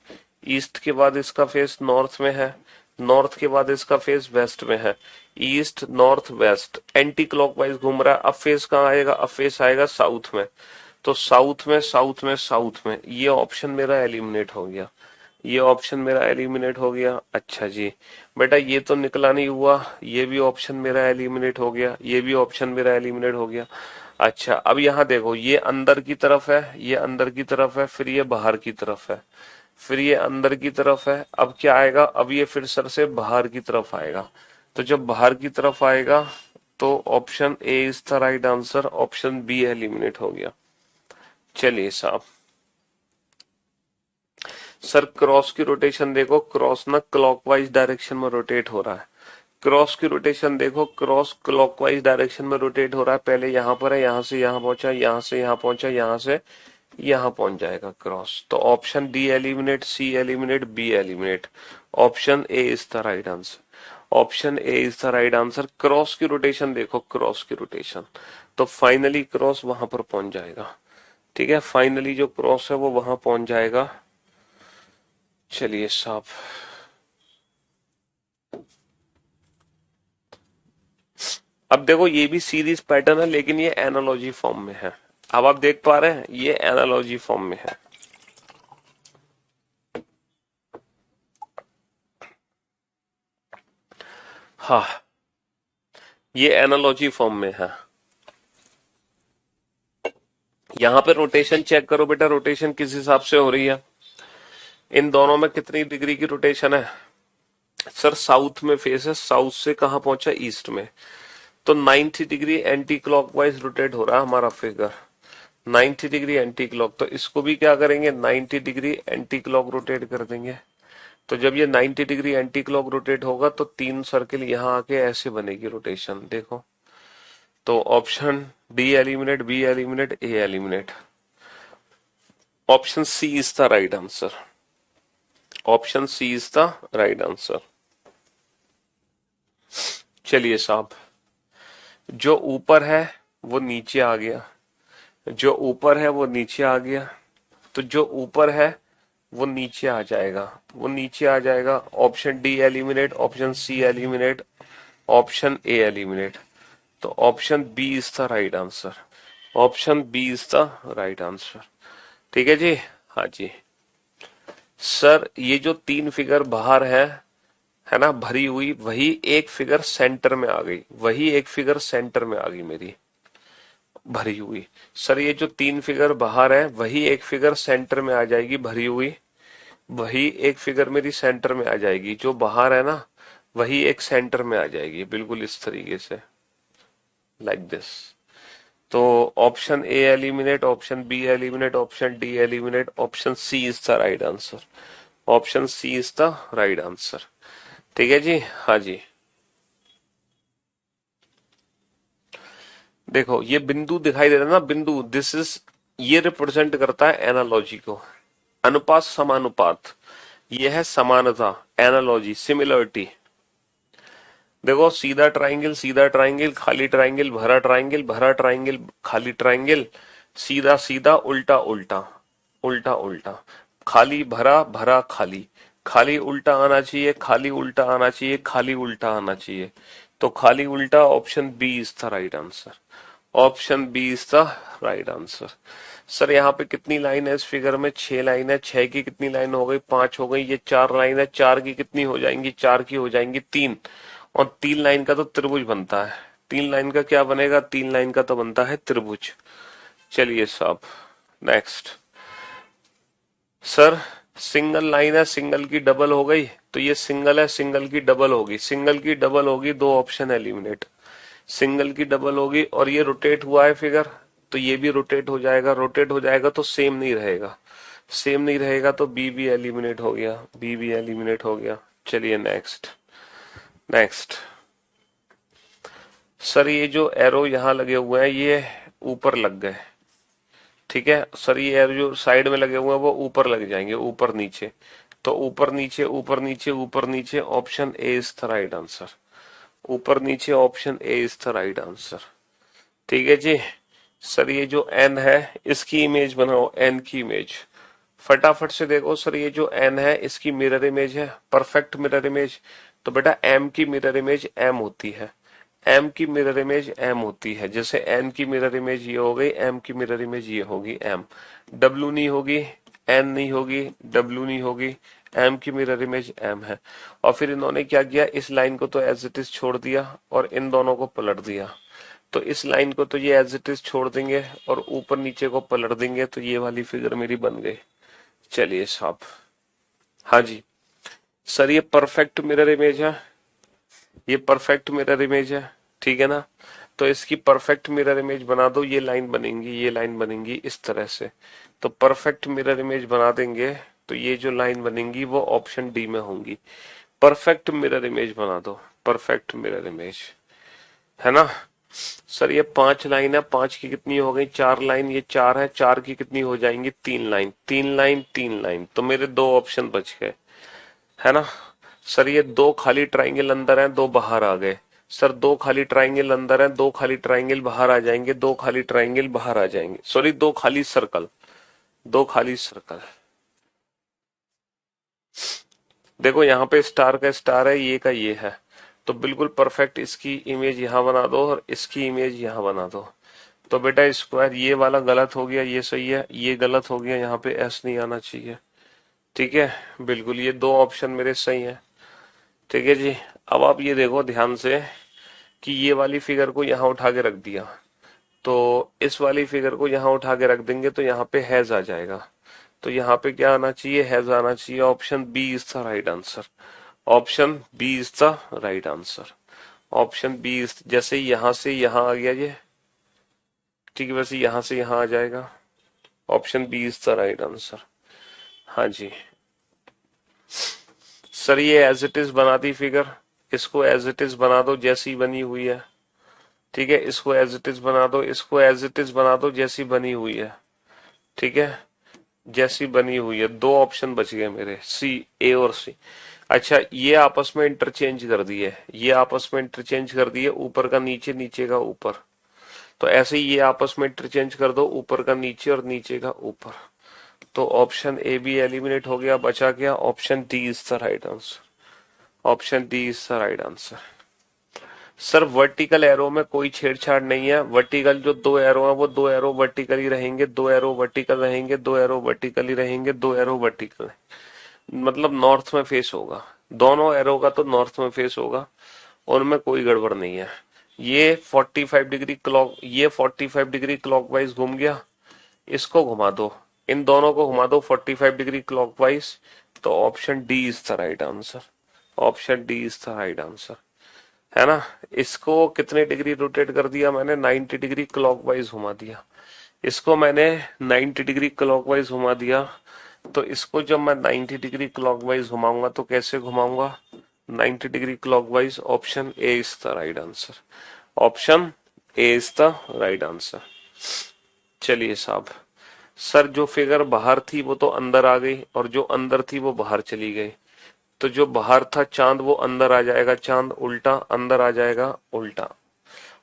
ईस्ट के बाद इसका फेस नॉर्थ में है, नॉर्थ के बाद इसका फेस वेस्ट में है, east north waste, anti clockwise घूम रहा है। अब फेस कहाँ आएगा, अब फेस आएगा साउथ में। तो साउथ में, साउथ में, साउथ में, ये ऑप्शन मेरा एलिमिनेट हो गया, ये ऑप्शन मेरा एलिमिनेट हो गया। अच्छा जी बेटा, ये तो निकला नहीं हुआ, ये भी ऑप्शन मेरा एलिमिनेट हो गया, ये भी ऑप्शन मेरा एलिमिनेट हो गया। अच्छा, अब यहाँ देखो, ये अंदर की तरफ है, ये अंदर की तरफ है, फिर ये बाहर की तरफ है, फिर ये अंदर की तरफ है। अब क्या आएगा, अब ये फिर सर से बाहर की तरफ आएगा। तो जब बाहर की तरफ आएगा तो option A is the right answer, option B eliminate हो गया। चलिए साहब, सर क्रॉस की रोटेशन देखो, क्रॉस ना क्लॉकवाइज डायरेक्शन में रोटेट हो रहा है। क्रॉस की रोटेशन देखो, क्रॉस क्लॉकवाइज डायरेक्शन में रोटेट हो रहा है। पहले यहां पर है, यहां से यहां पहुंचा, यहां से यहां पहुंचा, यहां से यहां पहुंच जाएगा क्रॉस। तो option D eliminate, C eliminate, B eliminate, option A is the right answer, option A is the right answer. Cross की रोटेशन देखो, क्रॉस की रोटेशन, तो फाइनली क्रॉस वहां पर पहुंच जाएगा। ठीक है, फाइनली जो क्रॉस है वो वहां पहुंच जाएगा। चलिए साहब, अब देखो ये भी सीरीज पैटर्न है लेकिन ये एनालॉजी फॉर्म में है। अब आप देख पा रहे हैं, ये एनालॉजी फॉर्म में है। हाँ, ये एनालॉजी फॉर्म में है। यहां पे रोटेशन चेक करो बेटा, रोटेशन किस हिसाब से हो रही है, इन दोनों में कितनी डिग्री की रोटेशन है। सर साउथ में फेस है, साउथ से कहां पहुंचा, ईस्ट में। तो 90 डिग्री एंटी क्लॉकवाइज रोटेट हो रहा है हमारा फिगर, 90 डिग्री एंटी क्लॉक। तो इसको भी क्या करेंगे, 90 डिग्री एंटी क्लॉक रोटेट कर देंगे। तो जब ये 90 डिग्री एंटी क्लॉक रोटेट होगा तो तीन सर्किल यहां आके ऐसे बनेगी रोटेशन, देखो। तो option D eliminate, B eliminate, A eliminate, option C is the right answer, option C is the right answer. चलिए साहब, जो ऊपर है वो नीचे आ गया, जो ऊपर है वो नीचे आ गया, तो जो ऊपर है वो नीचे आ जाएगा, वो नीचे आ जाएगा। Option D eliminate, option C eliminate, option A eliminate, तो option B is the right answer, option B is the right answer. ठीक है जी, हाँ जी सर, ये जो तीन फिगर बाहर है ना भरी हुई, वही एक फिगर सेंटर में आ गई, वही एक फिगर सेंटर में आ गई मेरी भरी हुई। सर ये जो तीन फिगर बाहर है, वही एक फिगर सेंटर में आ जाएगी भरी हुई, वही एक फिगर मेरी सेंटर में आ जाएगी। जो बाहर है ना, वही एक सेंटर में आ जाएगी, बिल्कुल इस तरीके से, लाइक दिस। तो option A eliminate, option B eliminate, option D eliminate, option C is the right answer, option C is the right answer. ठीक है जी, हाँ जी। देखो ये बिंदु दिखाई दे रहा है ना, बिंदु, दिस इज, ये रिप्रेजेंट करता है एनालॉजी को, अनुपात समानुपात, ये है समानता, एनालॉजी, सिमिलरिटी। देखो सीधा ट्राइंगल, सीधा ट्राइंगल, खाली ट्राइंगल, भरा ट्राइंगल, भरा ट्राइंगल, खाली ट्राइंगल, सीधा सीधा, उल्टा उल्टा, उल्टा उल्टा, खाली भरा, भरा खाली, खाली उल्टा आना चाहिए, खाली उल्टा आना चाहिए, खाली उल्टा आना चाहिए। तो खाली उल्टा, option B is the right answer, option B is the right answer. Sir यहाँ पे कितनी लाइन है इस फिगर में, 6 लाइन है, 6 की कितनी लाइन हो गई, 5 हो गई, ये 4 लाइन है, 4 की कितनी हो जाएंगी, 4 की हो जाएंगी 3, और 3 लाइन का तो त्रिभुज बनता है। तीन लाइन का क्या बनेगा, तीन लाइन का तो बनता है त्रिभुज। चलिए साहब नेक्स्ट। सर सिंगल लाइन है, सिंगल की डबल हो गई, तो ये सिंगल है, सिंगल की डबल होगी, सिंगल की डबल होगी, दो ऑप्शन एलिमिनेट। सिंगल की डबल होगी और ये रोटेट हुआ है फिगर, तो ये भी रोटेट हो जाएगा, रोटेट हो जाएगा तो सेम नहीं रहेगा, सेम नहीं रहेगा तो बी भी एलिमिनेट हो गया, बी भी एलिमिनेट हो गया। चलिए नेक्स्ट। नेक्स्ट सर ये जो एरो यहाँ लगे हुए हैं ये ऊपर लग गए, ठीक है सर, ये एरो जो साइड में लगे हुए हैं वो ऊपर लग जाएंगे, ऊपर नीचे, तो ऊपर नीचे ऊपर नीचे ऊपर नीचे, option A is the right answer. ऊपर नीचे option A is the right answer. ठीक है जी। सर ये जो एन है इसकी इमेज बनाओ, एन की इमेज फटाफट से देखो। सर ये जो एन है इसकी मिरर इमेज है, परफेक्ट मिरर इमेज, तो बेटा एम की मिरर इमेज एम होती है, एम की मिरर इमेज एम होती है, जैसे एन की मिरर इमेज ये हो गई, एम की मिरर इमेज ये होगी एम। डब्ल्यू नहीं होगी, एन नहीं होगी, डब्ल्यू नहीं होगी, एम की मिरर इमेज एम है। और फिर इन्होंने क्या किया, इस लाइन को तो एज इट इज छोड़ दिया और इन दोनों को पलट दिया, तो इस लाइन को तो ये एज इट इज छोड़ देंगे और ऊपर नीचे को पलट देंगे, तो ये वाली फिगर मेरी बन गई। चलिए साहब, हाँ जी सर ये परफेक्ट मिरर इमेज है, ये परफेक्ट मिरर इमेज है, ठीक है ना। तो इसकी परफेक्ट मिरर इमेज बना दो, ये लाइन बनेंगी, ये लाइन बनेंगी इस तरह से, तो परफेक्ट मिरर इमेज बना देंगे तो ये जो लाइन बनेंगी वो ऑप्शन डी में होंगी। परफेक्ट मिरर इमेज बना दो, परफेक्ट मिरर इमेज, है ना। सर ये पांच लाइन है, पांच की कितनी हो गई, चार लाइन, ये चार है, चार की कितनी हो जाएंगी, तीन लाइन, तीन लाइन तीन लाइन, तो मेरे दो ऑप्शन बच गए, है ना। सर ये दो खाली ट्राइंगल अंदर हैं, दो बाहर आ गए। सर दो खाली ट्राइंगल अंदर हैं, दो खाली ट्राइंगल बाहर आ जाएंगे, दो खाली ट्राइंगल बाहर आ जाएंगे, सॉरी दो खाली सर्कल, दो खाली सर्कल। देखो यहाँ पे स्टार का स्टार है, ये का ये है, तो बिल्कुल परफेक्ट इसकी इमेज यहाँ बना दो और इसकी इमेज यहाँ बना दो। तो बेटा स्क्वायर ये वाला गलत हो गया, ये सही है, ये गलत हो गया, यहाँ पे एस नहीं आना चाहिए, ठीक है बिल्कुल, ये दो ऑप्शन मेरे सही है। ठीक है जी। अब आप ये देखो ध्यान से कि ये वाली फिगर को यहाँ उठा के रख दिया, तो इस वाली फिगर को यहाँ उठा के रख देंगे तो यहाँ पे हैज आ जाएगा, तो यहाँ पे क्या आना चाहिए, हैज आना चाहिए। Option B is the right answer, option B is the right answer, option B is, जैसे यहाँ से यहाँ आ गया ये, ठीक है, वैसे यहाँ से यहाँ आ जाएगा, option B is the right answer. हाँ जी सर ये एज इट इज बना दी फिगर, इसको एज इट इज बना दो जैसी बनी हुई है, ठीक है, इसको एज इट इज बना दो, इसको एज इट इज बना दो जैसी बनी हुई है, ठीक है, जैसी बनी हुई है। दो ऑप्शन बच गए मेरे, सी, ए और सी। अच्छा ये आपस में इंटरचेंज कर दिए, ये आपस में इंटरचेंज कर दिए, ऊपर का नीचे, नीचे का ऊपर, तो ऐसे ही ये आपस में इंटरचेंज कर दो, ऊपर का नीचे और नीचे का ऊपर, तो ऑप्शन ए भी एलिमिनेट हो गया, बचा गया option D is the right answer, option D is the right answer. Sir vertical arrow में कोई छेड़छाड़ नहीं है, वर्टिकल जो दो एरो है वो दो एरो वर्टिकल ही रहेंगे, दो एरो वर्टिकल रहेंगे, दो एरो वर्टिकल ही रहेंगे, दो एरो वर्टिकल, मतलब नॉर्थ में फेस होगा, दोनों एरो का तो नॉर्थ में फेस होगा, उनमें कोई गड़बड़ नहीं है। ये 45 डिग्री क्लॉक, ये 45 डिग्री क्लॉकवाइज घूम गया, इसको घुमा दो, इन दोनों को घुमा दो 45 डिग्री क्लॉकवाइज, तो option D is the right answer, option D is the right answer, है ना। इसको कितने डिग्री रोटेट कर दिया मैंने, 90 डिग्री क्लॉकवाइज घुमा दिया, इसको मैंने 90 डिग्री क्लॉकवाइज घुमा दिया, तो इसको जब मैं 90 डिग्री क्लॉकवाइज घुमाऊंगा तो कैसे घुमाऊंगा, 90 degree clockwise, option A is the right answer, option A is the right answer. चलिए साहब, सर जो फिगर बाहर थी वो तो अंदर आ गई और जो अंदर थी वो बाहर चली गई, तो जो बाहर था चांद वो अंदर आ जाएगा, चांद उल्टा अंदर आ जाएगा उल्टा,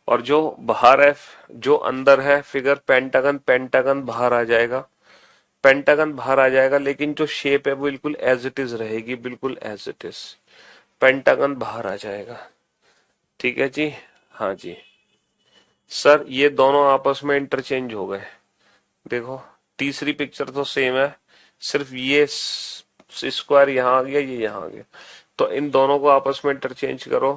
और जो बाहर है, जो अंदर है फिगर पेंटागन, पेंटागन बाहर आ जाएगा, पेंटागन बाहर आ जाएगा, लेकिन जो शेप है वो बिल्कुल एज इट इज रहेगी, बिल्कुल एज इट इज, पेंटागन बाहर आ जाएगा। ठीक है जी, हाँ जी सर ये दोनों आपस में इंटरचेंज हो गए, देखो तीसरी पिक्चर तो सेम है, सिर्फ ये स्क्वायर यहाँ आ गया, ये यहाँ आ गया, तो इन दोनों को आपस में इंटरचेंज करो,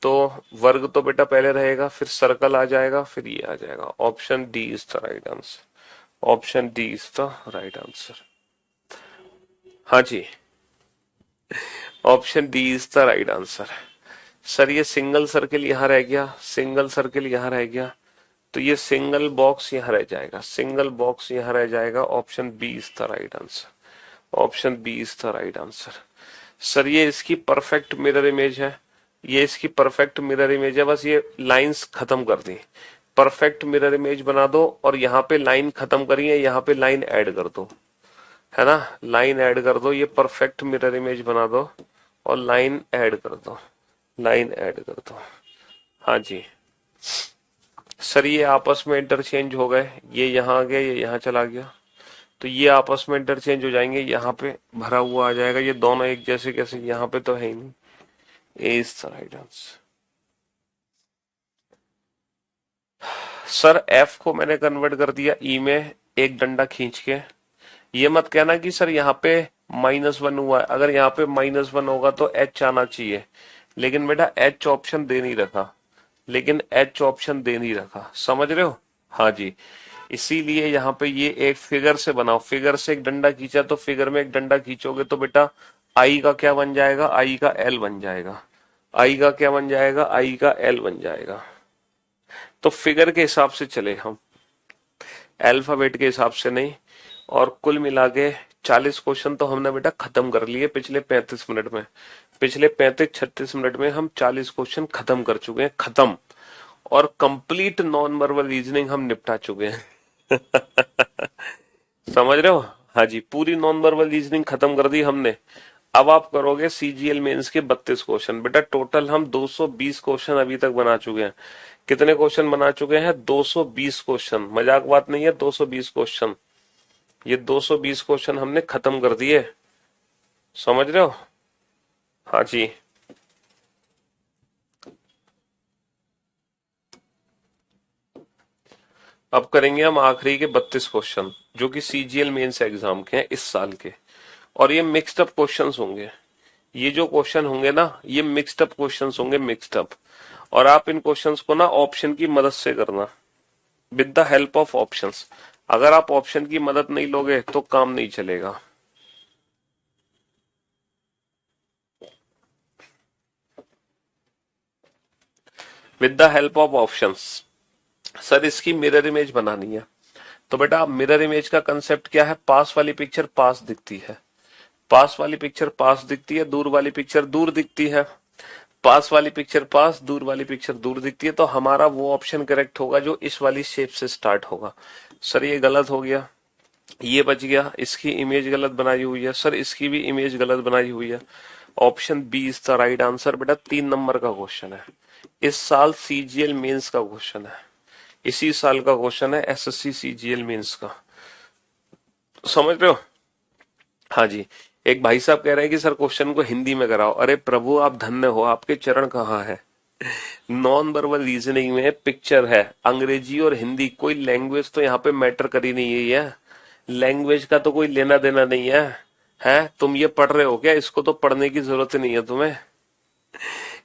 तो वर्ग तो बेटा पहले रहेगा, फिर सर्कल आ जाएगा, फिर ये आ जाएगा। Option D is the right answer. Option D is the right answer. हाँ जी, option D is the right answer. Sir ये सिंगल सर्किल यहां रह गया, सिंगल सर्किल यहां रह गया, तो ये सिंगल बॉक्स यहां रह जाएगा, सिंगल बॉक्स यहां रह जाएगा। Option B is the right answer. Option B is the right answer. Sir ये इसकी परफेक्ट मिरर इमेज है, ये इसकी परफेक्ट मिरर इमेज है, बस ये लाइंस खत्म कर दी। परफेक्ट मिरर इमेज बना दो और यहाँ पे लाइन खत्म करिए, यहाँ पे लाइन ऐड कर दो, है ना, लाइन ऐड कर दो, ये परफेक्ट मिरर इमेज बना दो और लाइन ऐड कर दो, लाइन ऐड कर दो। हाँ जी सर, ये आपस में इंटरचेंज हो गए, ये यहाँ आ गया, ये यहाँ चला गया, तो ये आपस में इंटरचेंज हो जाएंगे, यहाँ पे भरा हुआ आ जाएगा, ये दोनों एक जैसे कैसे, यहाँ पे तो है ही नहीं। A is the right answer. Sir F को मैंने कन्वर्ट कर दिया ई में एक डंडा खींच के। ये मत कहना कि सर यहाँ पे -1 हुआ है, अगर यहाँ पे -1 होगा तो एच आना चाहिए, लेकिन बेटा एच ऑप्शन दे नहीं रखा, लेकिन एच ऑप्शन दे नहीं रखा, समझ रहे हो। हाँ जी, इसीलिए यहाँ पे ये एक फिगर से बनाओ, फिगर से एक डंडा खींचा तो फिगर में एक डंडा खींचोगे तो बेटा आई का क्या बन जाएगा, आई का एल बन जाएगा, आई का क्या बन जाएगा, आई का एल बन जाएगा। तो फिगर के हिसाब से चले हम, अल्फाबेट के हिसाब से नहीं। और कुल मिला के 40 क्वेश्चन तो हमने बेटा खत्म कर लिए पिछले 35 मिनट में, पिछले 35-36 मिनट में हम 40 क्वेश्चन खत्म कर चुके हैं, खत्म। और कंप्लीट नॉन वर्बल रीजनिंग हम निपटा चुके हैं। समझ रहे हो। हाँ जी, पूरी नॉन वर्बल रीजनिंग खत्म कर दी हमने। अब आप करोगे सीजीएल मेंस के 32 क्वेश्चन। बेटा टोटल हम 220 क्वेश्चन अभी तक बना चुके हैं। कितने क्वेश्चन बना चुके हैं, 220 क्वेश्चन, मजाक बात नहीं है, 220 क्वेश्चन। ये 220 क्वेश्चन हमने खत्म कर दिए, समझ रहे हो। हाँ जी, अब करेंगे हम आखिरी के 32 क्वेश्चन जो कि सीजीएल मेंस एग्जाम के हैं इस साल के। और ये मिक्स्ड अप क्वेश्चंस होंगे, ये जो क्वेश्चन होंगे ना ये मिक्स्ड अप क्वेश्चंस होंगे, मिक्स्ड अप। और आप इन क्वेश्चंस को ना ऑप्शन की मदद से करना, with the help of options. अगर आप ऑप्शन की मदद नहीं लोगे तो काम नहीं चलेगा। With the help of options. Sir इसकी मिरर इमेज बनानी है, तो बेटा मिरर इमेज का कंसेप्ट क्या है, पास वाली पिक्चर पास दिखती है, पास वाली पिक्चर पास दिखती है, दूर वाली पिक्चर दूर दिखती है, पास वाली पिक्चर पास, दूर वाली पिक्चर दूर दिखती है। तो हमारा वो ऑप्शन करेक्ट होगा जो इस वाली शेप से स्टार्ट होगा। सर ये गलत हो गया, ये बच गया, इसकी इमेज गलत बनाई हुई है, सर इसकी भी इमेज गलत बनाई हुई है। Option B is the right answer. बेटा 3 नंबर का क्वेश्चन है, इस साल सीजीएल मेंस का क्वेश्चन है, इसी साल का क्वेश्चन है एसएससी सीजीएल मेंस का, समझ रहे हो। हाँ जी, एक भाई साहब कह रहे हैं कि सर क्वेश्चन को हिंदी में कराओ। अरे प्रभु आप धन्य हो, आपके चरण कहाँ है। नॉन वर्बल रीजनिंग में पिक्चर है, अंग्रेजी और हिंदी, कोई लैंग्वेज तो यहाँ पे मैटर कर ही नहीं है, लैंग्वेज का तो कोई लेना देना नहीं है। हैं तुम ये पढ़ रहे हो क्या, इसको तो पढ़ने की जरूरत नहीं है तुम्हें,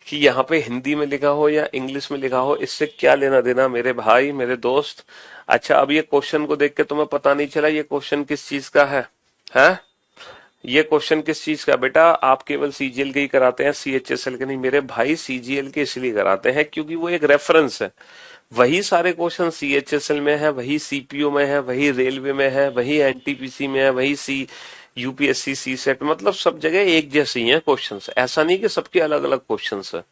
कि यहाँ पे हिंदी में लिखा हो या इंग्लिश में लिखा हो, इससे क्या लेना देना मेरे भाई मेरे दोस्त। अच्छा अब ये क्वेश्चन को देख के तुम्हें पता नहीं चला ये क्वेश्चन किस चीज का है, हैं? ये क्वेश्चन किस चीज का, बेटा आप केवल सीजीएल के ही कराते हैं, सीएचएसएल के नहीं मेरे भाई, सीजीएल के इसलिए कराते हैं क्योंकि वो एक रेफरेंस है। वही सारे क्वेश्चन सीएचएसएल में है, वही सीपीओ में है, वही रेलवे में है, वही एनटीपीसी में है, वही सी यूपीएससी सी सेट, मतलब सब जगह एक जैसे ही है क्वेश्चंस, ऐसा नहीं कि सबके अलग अलग क्वेश्चंस है,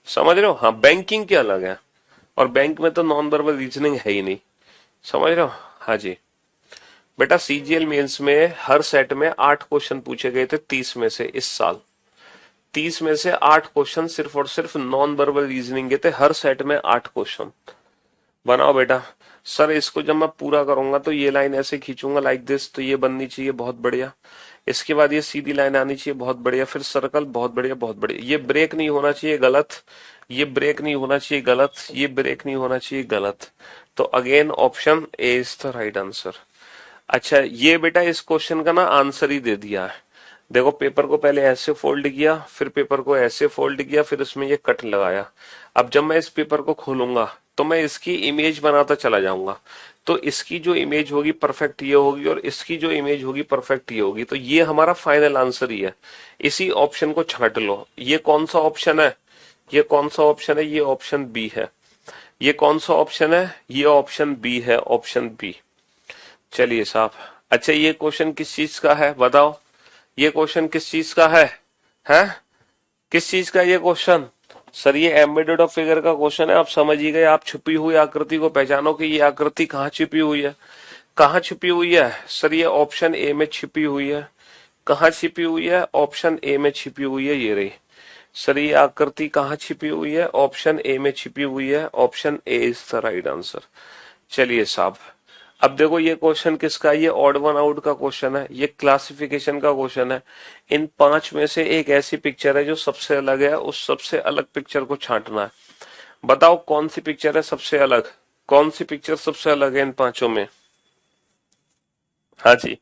समझ रहे हो। हाँ बैंकिंग के अलग है, और बैंक में तो नॉन वर्बल रीजनिंग है ही नहीं, समझ रहे हो। हाँ जी बेटा सीजीएल मेंस में हर सेट में 8 क्वेश्चन पूछे गए थे 30 में से, इस साल 30 में से 8 क्वेश्चन सिर्फ और सिर्फ नॉन वर्बल रीजनिंग के थे, हर सेट में 8 क्वेश्चन। बनाओ बेटा। सर इसको जब मैं पूरा करूंगा तो ये लाइन ऐसे खींचूंगा लाइक दिस, तो ये बननी चाहिए, बहुत बढ़िया। इसके बाद ये सीधी लाइन आनी चाहिए, बहुत बढ़िया, फिर सर्कल, बहुत बढ़िया बहुत बढ़िया। ये ब्रेक नहीं होना चाहिए, गलत, ये ब्रेक नहीं होना चाहिए, गलत, ये ब्रेक नहीं होना चाहिए, गलत। तो again option A is the right answer. अच्छा ये बेटा इस क्वेश्चन का ना आंसर ही दे दिया है, देखो पेपर को पहले ऐसे फोल्ड किया, फिर पेपर को ऐसे फोल्ड किया, फिर इसमें ये कट लगाया। अब जब मैं इस पेपर को खोलूंगा तो मैं इसकी इमेज बनाता चला जाऊंगा। तो इसकी जो इमेज होगी परफेक्ट ये होगी, और इसकी जो इमेज होगी परफेक्ट ये होगी। तो ये हमारा फाइनल आंसर ही है। इसी ऑप्शन को छांट लो। ये कौन सा ऑप्शन है? ये कौन सा ऑप्शन है? ये ऑप्शन बी है। ये कौन सा ऑप्शन है? ये ऑप्शन बी है, ऑप्शन बी। चलिए साहब। अच्छा, ये क्वेश्चन किस चीज का है बताओ? ये क्वेश्चन किस चीज का है? हैं? किस चीज का ये क्वेश्चन? सर ये एम्बेडेड ऑफ फिगर का क्वेश्चन है। आप समझ ही गए। आप छुपी हुई आकृति को पहचानो कि ये आकृति कहाँ छिपी हुई है। कहाँ छिपी हुई है? सर ये ऑप्शन ए में छिपी हुई है। कहाँ छिपी हुई है? ऑप्शन ए में छिपी हुई है, ये रही। सर ये आकृति कहाँ छिपी हुई है? ऑप्शन ए में छिपी हुई है। Option A is the right answer. चलिए साहब। अब देखो ये क्वेश्चन किसका? ये ऑड वन आउट का क्वेश्चन है, ये क्लासिफिकेशन का क्वेश्चन है। इन पांच में से एक ऐसी पिक्चर है जो सबसे अलग है, उस सबसे अलग पिक्चर को छांटना है। बताओ कौन सी पिक्चर है सबसे अलग? कौन सी पिक्चर सबसे अलग है इन पांचों में? हाँ जी।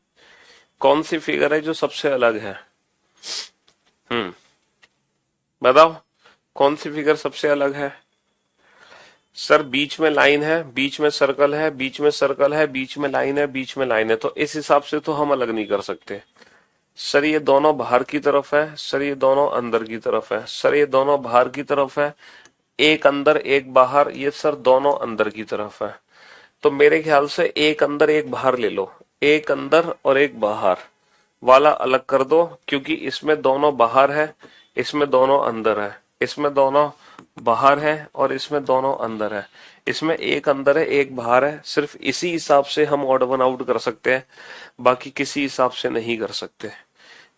कौन सी फिगर है जो सबसे अलग है? हम्म। बताओ कौन सी फिगर सबसे अलग है? सर बीच में लाइन है, बीच में सर्कल है, बीच में सर्कल है, बीच में लाइन है, बीच में लाइन है, तो इस हिसाब से तो हम अलग नहीं कर सकते। सर ये दोनों बाहर की तरफ है, सर ये दोनों अंदर की तरफ है, सर ये दोनों बाहर की तरफ है। एक अंदर एक बाहर, ये सर दोनों अंदर की तरफ है। तो मेरे ख्याल से एक अंदर एक बाहर ले लो। एक अंदर और एक बाहर वाला अलग कर दो, क्योंकि इसमें दोनों बाहर है, इसमें दोनों अंदर है। इसमें दोनों बाहर है और इसमें दोनों अंदर है। इसमें एक अंदर है एक बाहर है। सिर्फ इसी हिसाब से हम ऑड वन आउट कर सकते हैं, बाकी किसी हिसाब से नहीं कर सकते।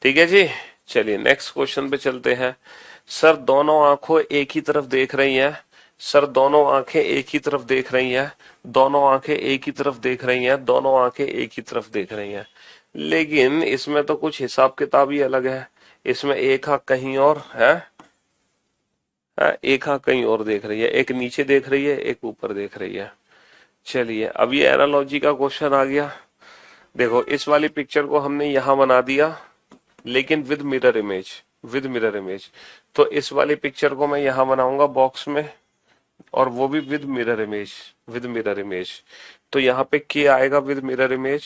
ठीक है जी। चलिए नेक्स्ट क्वेश्चन पे चलते हैं। सर दोनों आंखों एक ही तरफ देख रही हैं। सर दोनों आंखें एक ही तरफ देख रही हैं। दोनों आंखें एक ही तरफ देख रही हैं। दोनों आंखें एक ही तरफ देख रही हैं। लेकिन इसमें तो कुछ हिसाब किताब ही अलग है। इसमें एक आंख कहीं और है। एक आंख कहीं और देख रही है, एक नीचे देख रही है, एक ऊपर देख रही है। चलिए अब ये एनालॉजी का क्वेश्चन आ गया। देखो इस वाली पिक्चर को हमने यहां बना दिया, लेकिन with mirror image. With mirror image. तो इस वाली पिक्चर को मैं यहां बनाऊंगा बॉक्स में, और वो भी with mirror image. With mirror image. तो यहाँ पे के आएगा विद मिरर इमेज।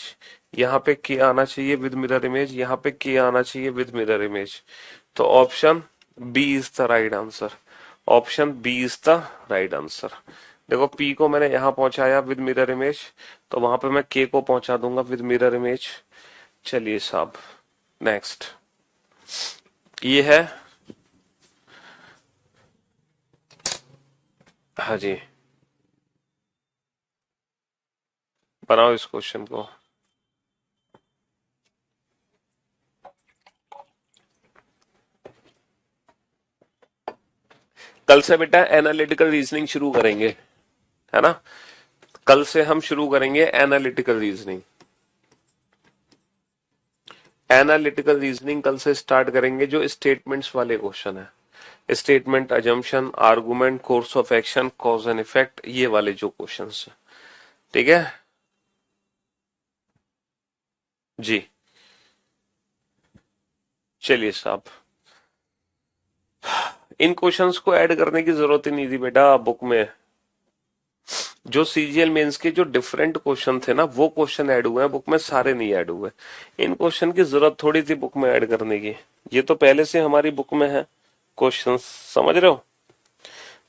यहाँ पे के आना चाहिए विद मिरर इमेज। यहाँ पे के आना चाहिए विद मिरर इमेज। तो option B is the right answer. Option B is the right answer. देखो पी को मैंने यहां पहुंचाया विद मिरर इमेज, तो वहां पे मैं के को पहुंचा दूंगा विद मिरर इमेज। चलिए साहब नेक्स्ट। ये है। हाँ जी। बनाओ इस क्वेश्चन को। कल से बेटा एनालिटिकल रीजनिंग शुरू करेंगे, है ना? कल से हम शुरू करेंगे एनालिटिकल रीजनिंग। एनालिटिकल रीजनिंग कल से स्टार्ट करेंगे, जो स्टेटमेंट्स वाले क्वेश्चन है। Statement, assumption, argument, course of action, cause and effect, ये वाले जो क्वेश्चंस है। ठीक है जी। चलिए साहब। इन क्वेश्चंस को ऐड करने की जरूरत ही नहीं थी बेटा बुक में। जो सीजीएल मेंस के जो डिफरेंट क्वेश्चन थे ना, वो क्वेश्चन ऐड हुए हैं बुक में, सारे नहीं ऐड हुए। इन क्वेश्चन की जरूरत थोड़ी थी बुक में ऐड करने की। ये तो पहले से हमारी बुक में है क्वेश्चन, समझ रहे हो?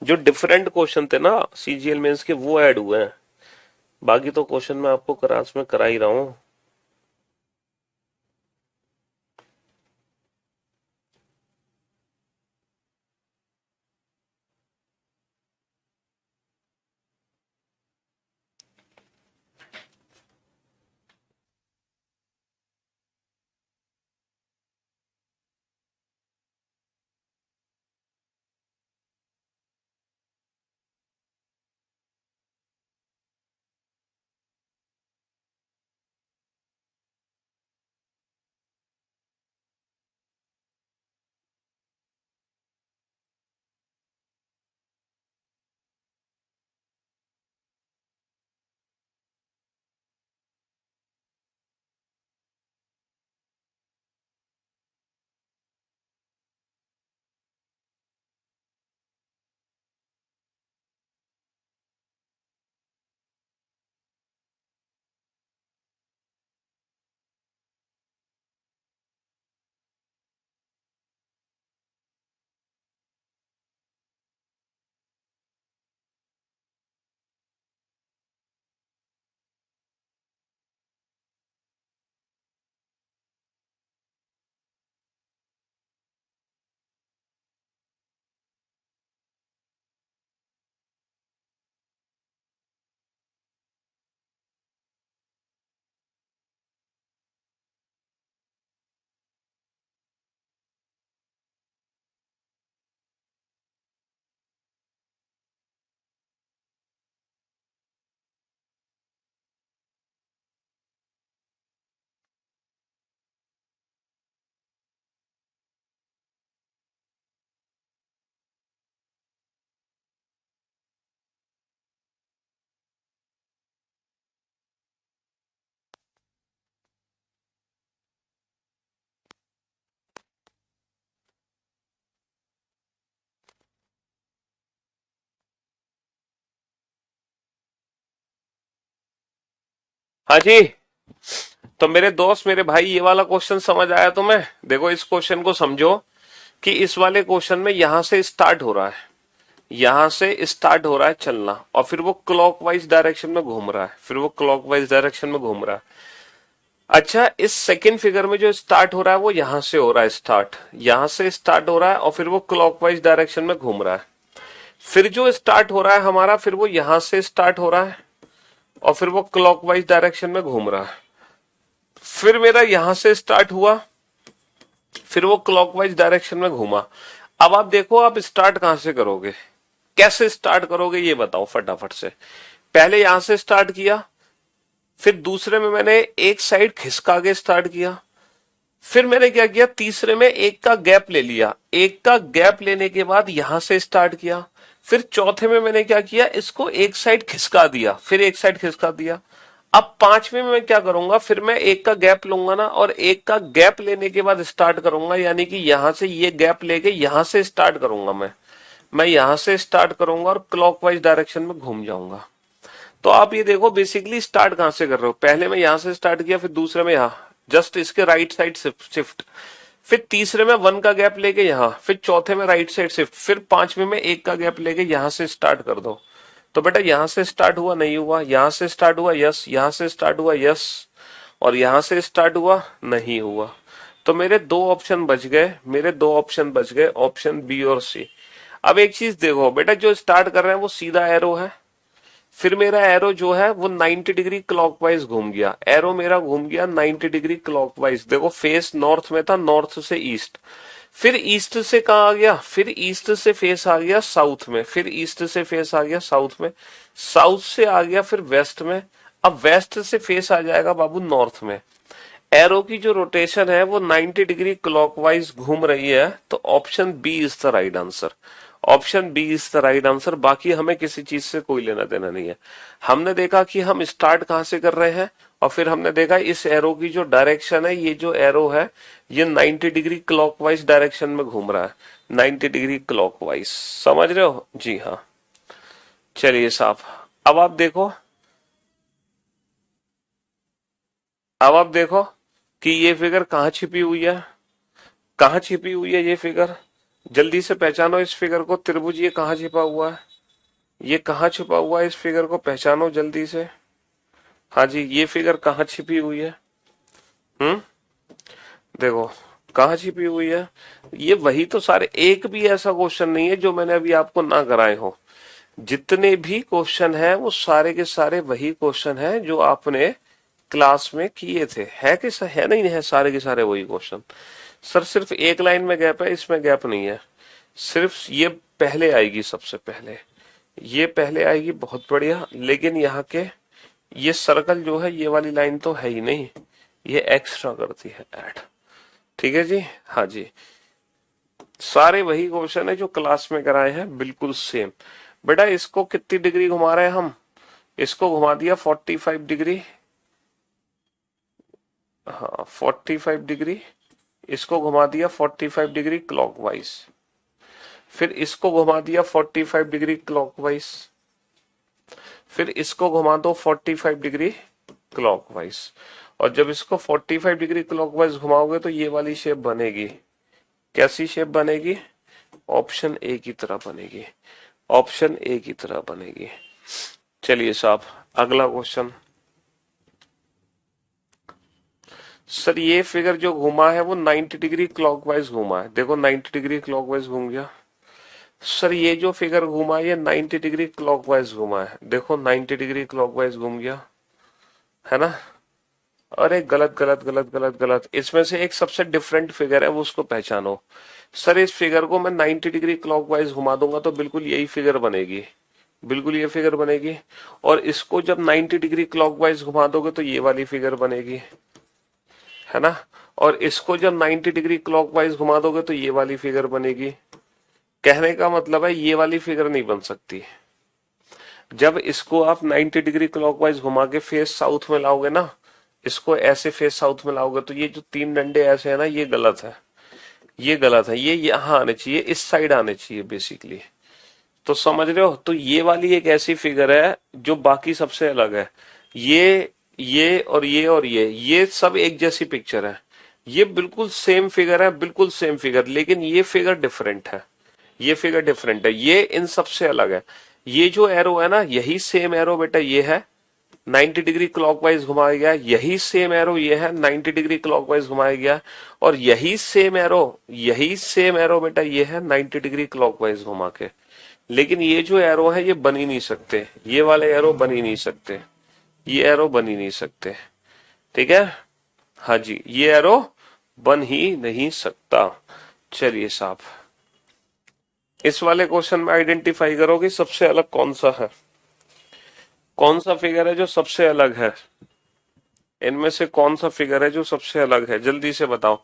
जो डिफरेंट क्वेश्चन थे ना सीजीएल मेंस के, वो ऐड हुए हैं। बाकी तो क्वेश्चन मैं आपको क्लास में करा ही रहा हूं। हाँ जी। तो मेरे दोस्त, मेरे भाई, ये वाला क्वेश्चन समझ आया तुम्हें? देखो इस क्वेश्चन को समझो कि इस वाले क्वेश्चन में यहां से स्टार्ट हो रहा है, यहां से स्टार्ट हो रहा है चलना, और फिर वो क्लॉकवाइज डायरेक्शन में घूम रहा है, फिर वो क्लॉकवाइज डायरेक्शन में घूम रहा है। अच्छा, इस सेकंड फिगर में जो स्टार्ट हो रहा है वो यहां से हो रहा है स्टार्ट, यहां से स्टार्ट हो रहा है और फिर वो क्लॉकवाइज डायरेक्शन में घूम रहा है। फिर जो स्टार्ट हो रहा है हमारा, फिर वो यहां से स्टार्ट हो रहा है और फिर वो क्लॉकवाइज डायरेक्शन में घूम रहा है। फिर मेरा यहां से स्टार्ट हुआ, फिर वो क्लॉकवाइज डायरेक्शन में घूमा। अब आप देखो, आप स्टार्ट कहां से करोगे, कैसे स्टार्ट करोगे ये बताओ फटाफट से। पहले यहां से स्टार्ट किया, फिर दूसरे में मैंने एक साइड खिसका के स्टार्ट किया, फिर मैंने क्या किया, तीसरे में एक का गैप ले लिया, एक का गैप लेने के बाद यहां से स्टार्ट किया, फिर चौथे में मैंने क्या किया, इसको एक साइड खिसका दिया, फिर एक साइड खिसका दिया। अब पांचवें में मैं क्या करूंगा, फिर मैं एक का गैप लूंगा ना, और एक का गैप लेने के बाद स्टार्ट करूंगा, यानी कि यहां से ये गैप लेके यहां से स्टार्ट करूंगा मैं यहां से स्टार्ट करूंगा और क्लॉकवाइज डायरेक्शन में घूम जाऊंगा। तो आप ये देखो बेसिकली स्टार्ट कहां से कर रहे हो, पहले मैं यहां से स्टार्ट किया, फिर दूसरे में यहां जस्ट इसके राइट साइड शिफ्ट, फिर तीसरे में वन का गैप लेके यहां, फिर चौथे में राइट साइड शिफ्ट, फिर पांचवें में एक का गैप लेके यहां से स्टार्ट कर दो। तो बेटा यहां से स्टार्ट हुआ, नहीं हुआ, यहां से स्टार्ट हुआ, यस, यहां से स्टार्ट हुआ, यस, और यहां से स्टार्ट हुआ, नहीं हुआ। तो मेरे दो ऑप्शन बच गए, मेरे दो ऑप्शन बच गए, ऑप्शन बी और सी। अब एक चीज देखो बेटा, जो स्टार्ट कर रहे हैं वो सीधा एरो है, फिर मेरा एरो जो है वो 90 डिग्री क्लॉकवाइज घूम गया, एरो मेरा घूम गया 90 डिग्री क्लॉकवाइज। देखो फेस नॉर्थ में था, नॉर्थ से ईस्ट, फिर ईस्ट से कहा आ गया, फिर ईस्ट से फेस आ गया साउथ में, फिर ईस्ट से फेस आ गया साउथ में, साउथ से आ गया फिर वेस्ट में, अब वेस्ट से फेस आ जाएगा बाबू नॉर्थ में। एरो की जो रोटेशन है वो 90 डिग्री क्लॉकवाइज घूम रही है, तो option B is the right answer. Option B is the right answer. बाकी हमें किसी चीज से कोई लेना देना नहीं है। हमने देखा कि हम स्टार्ट कहां से कर रहे हैं, और फिर हमने देखा इस एरो की जो डायरेक्शन है, ये जो एरो है ये 90 डिग्री क्लॉकवाइज डायरेक्शन में घूम रहा है, 90 डिग्री क्लॉकवाइज। समझ रहे हो? जी हाँ। चलिए साहब, अब आप देखो, अब आप देखो कि ये फिगर कहाँ छिपी हुई है, कहाँ छिपी हुई है ये फिगर। जल्दी से पहचानो इस फिगर को, त्रिभुज ये कहाँ छिपा हुआ है, ये कहाँ छिपा हुआ है, इस फिगर को पहचानो जल्दी से। हाँ जी, ये फिगर कहाँ छिपी हुई है? हम्म, देखो कहाँ छिपी हुई है। ये वही तो सारे, एक भी ऐसा क्वेश्चन नहीं है जो मैंने अभी आपको ना कराए हो। जितने भी क्वेश्चन हैं वो सारे के सारे वही क्वेश्चन हैं जो आपने क्लास में किए थे। है कि है नहीं है, सारे के सारे वही क्वेश्चन। सर सिर्फ एक लाइन में गैप है, इसमें गैप नहीं है। सिर्फ ये पहले आएगी, सबसे पहले ये पहले आएगी, बहुत बढ़िया। लेकिन यहाँ के ये सर्कल जो है, ये वाली लाइन तो है ही नहीं, ये एक्स्ट्रा करती है ऐड। ठीक है जी, हाँ जी। सारे वही क्वेश्चन है जो क्लास में कराए हैं, बिल्कुल सेम। बेटा इसको कितनी डिग्री घुमा रहे हैं हम, इसको घुमा दिया 45 डिग्री, हाँ 45 डिग्री, इसको घुमा दिया 45 डिग्री क्लॉकवाइज, फिर इसको घुमा दिया 45 डिग्री क्लॉकवाइज, फिर इसको घुमा दो 45 डिग्री क्लॉकवाइज। और जब इसको 45 डिग्री क्लॉकवाइज घुमाओगे तो ये वाली शेप बनेगी। कैसी शेप बनेगी? ऑप्शन ए की तरह बनेगी, ऑप्शन ए की तरह बनेगी। चलिए साहब, अगला क्वेश्चन। सर ये फिगर जो घूमा है वो 90 डिग्री क्लॉकवाइज घूमा है, देखो 90 डिग्री क्लॉकवाइज घूम गया। सर ये जो फिगर घूमा है ये 90 डिग्री क्लॉकवाइज घूमा है, देखो 90 डिग्री क्लॉकवाइज घूम गया, है ना? अरे गलत गलत गलत गलत गलत, इसमें से एक सबसे डिफरेंट फिगर है, वो उसको पहचानो। सर इस फिगर को मैं 90 डिग्री क्लॉकवाइज घुमा दूंगा तो बिल्कुल यही फिगर बनेगी, बिल्कुल ये फिगर बनेगी। और इसको जब 90 डिग्री क्लॉकवाइज घुमा दोगे तो ये वाली फिगर बनेगी, है ना? और इसको जब 90 डिग्री क्लॉकवाइज घुमा दोगे तो ये वाली फिगर बनेगी। कहने का मतलब है ये वाली फिगर नहीं बन सकती। जब इसको आप 90 डिग्री क्लॉकवाइज घुमा के फेस साउथ में लाओगे ना, इसको ऐसे फेस साउथ में लाओगे तो ये जो तीन डंडे ऐसे है ना, ये गलत है, ये गलत है, ये यहाँ आने चाहिए, इस साइड आने चाहिए बेसिकली। तो समझ रहे हो? तो ये वाली एक ऐसी फिगर है जो बाकी सबसे अलग है। ये ये और ये और ये सब एक जैसी पिक्चर है। ये बिल्कुल सेम फिगर है, बिल्कुल सेम फिगर, लेकिन ये फिगर डिफरेंट है। ये फिगर डिफरेंट है, ये इन सबसे अलग है। ये जो एरो है ना, यही सेम एरो बेटा ये है, 90 डिग्री क्लॉकवाइज घुमाया गया। यही सेम एरो ये है, 90 डिग्री क्लॉकवाइज घुमाया गया। और यही सेम एरो बेटा ये है, 90 डिग्री क्लॉकवाइज घुमा के। लेकिन ये जो एरो है ये बन ही नहीं सकते, ये वाले एरो बन ही नहीं सकते, ये एरो बन ही नहीं सकते। ठीक है, हाँ जी, ये एरो बन ही नहीं सकता। चलिए साहब, इस वाले क्वेश्चन में आइडेंटिफाई करो कि सबसे अलग कौन सा है, कौन सा फिगर है जो सबसे अलग है। इनमें से कौन सा फिगर है जो सबसे अलग है, जल्दी से बताओ।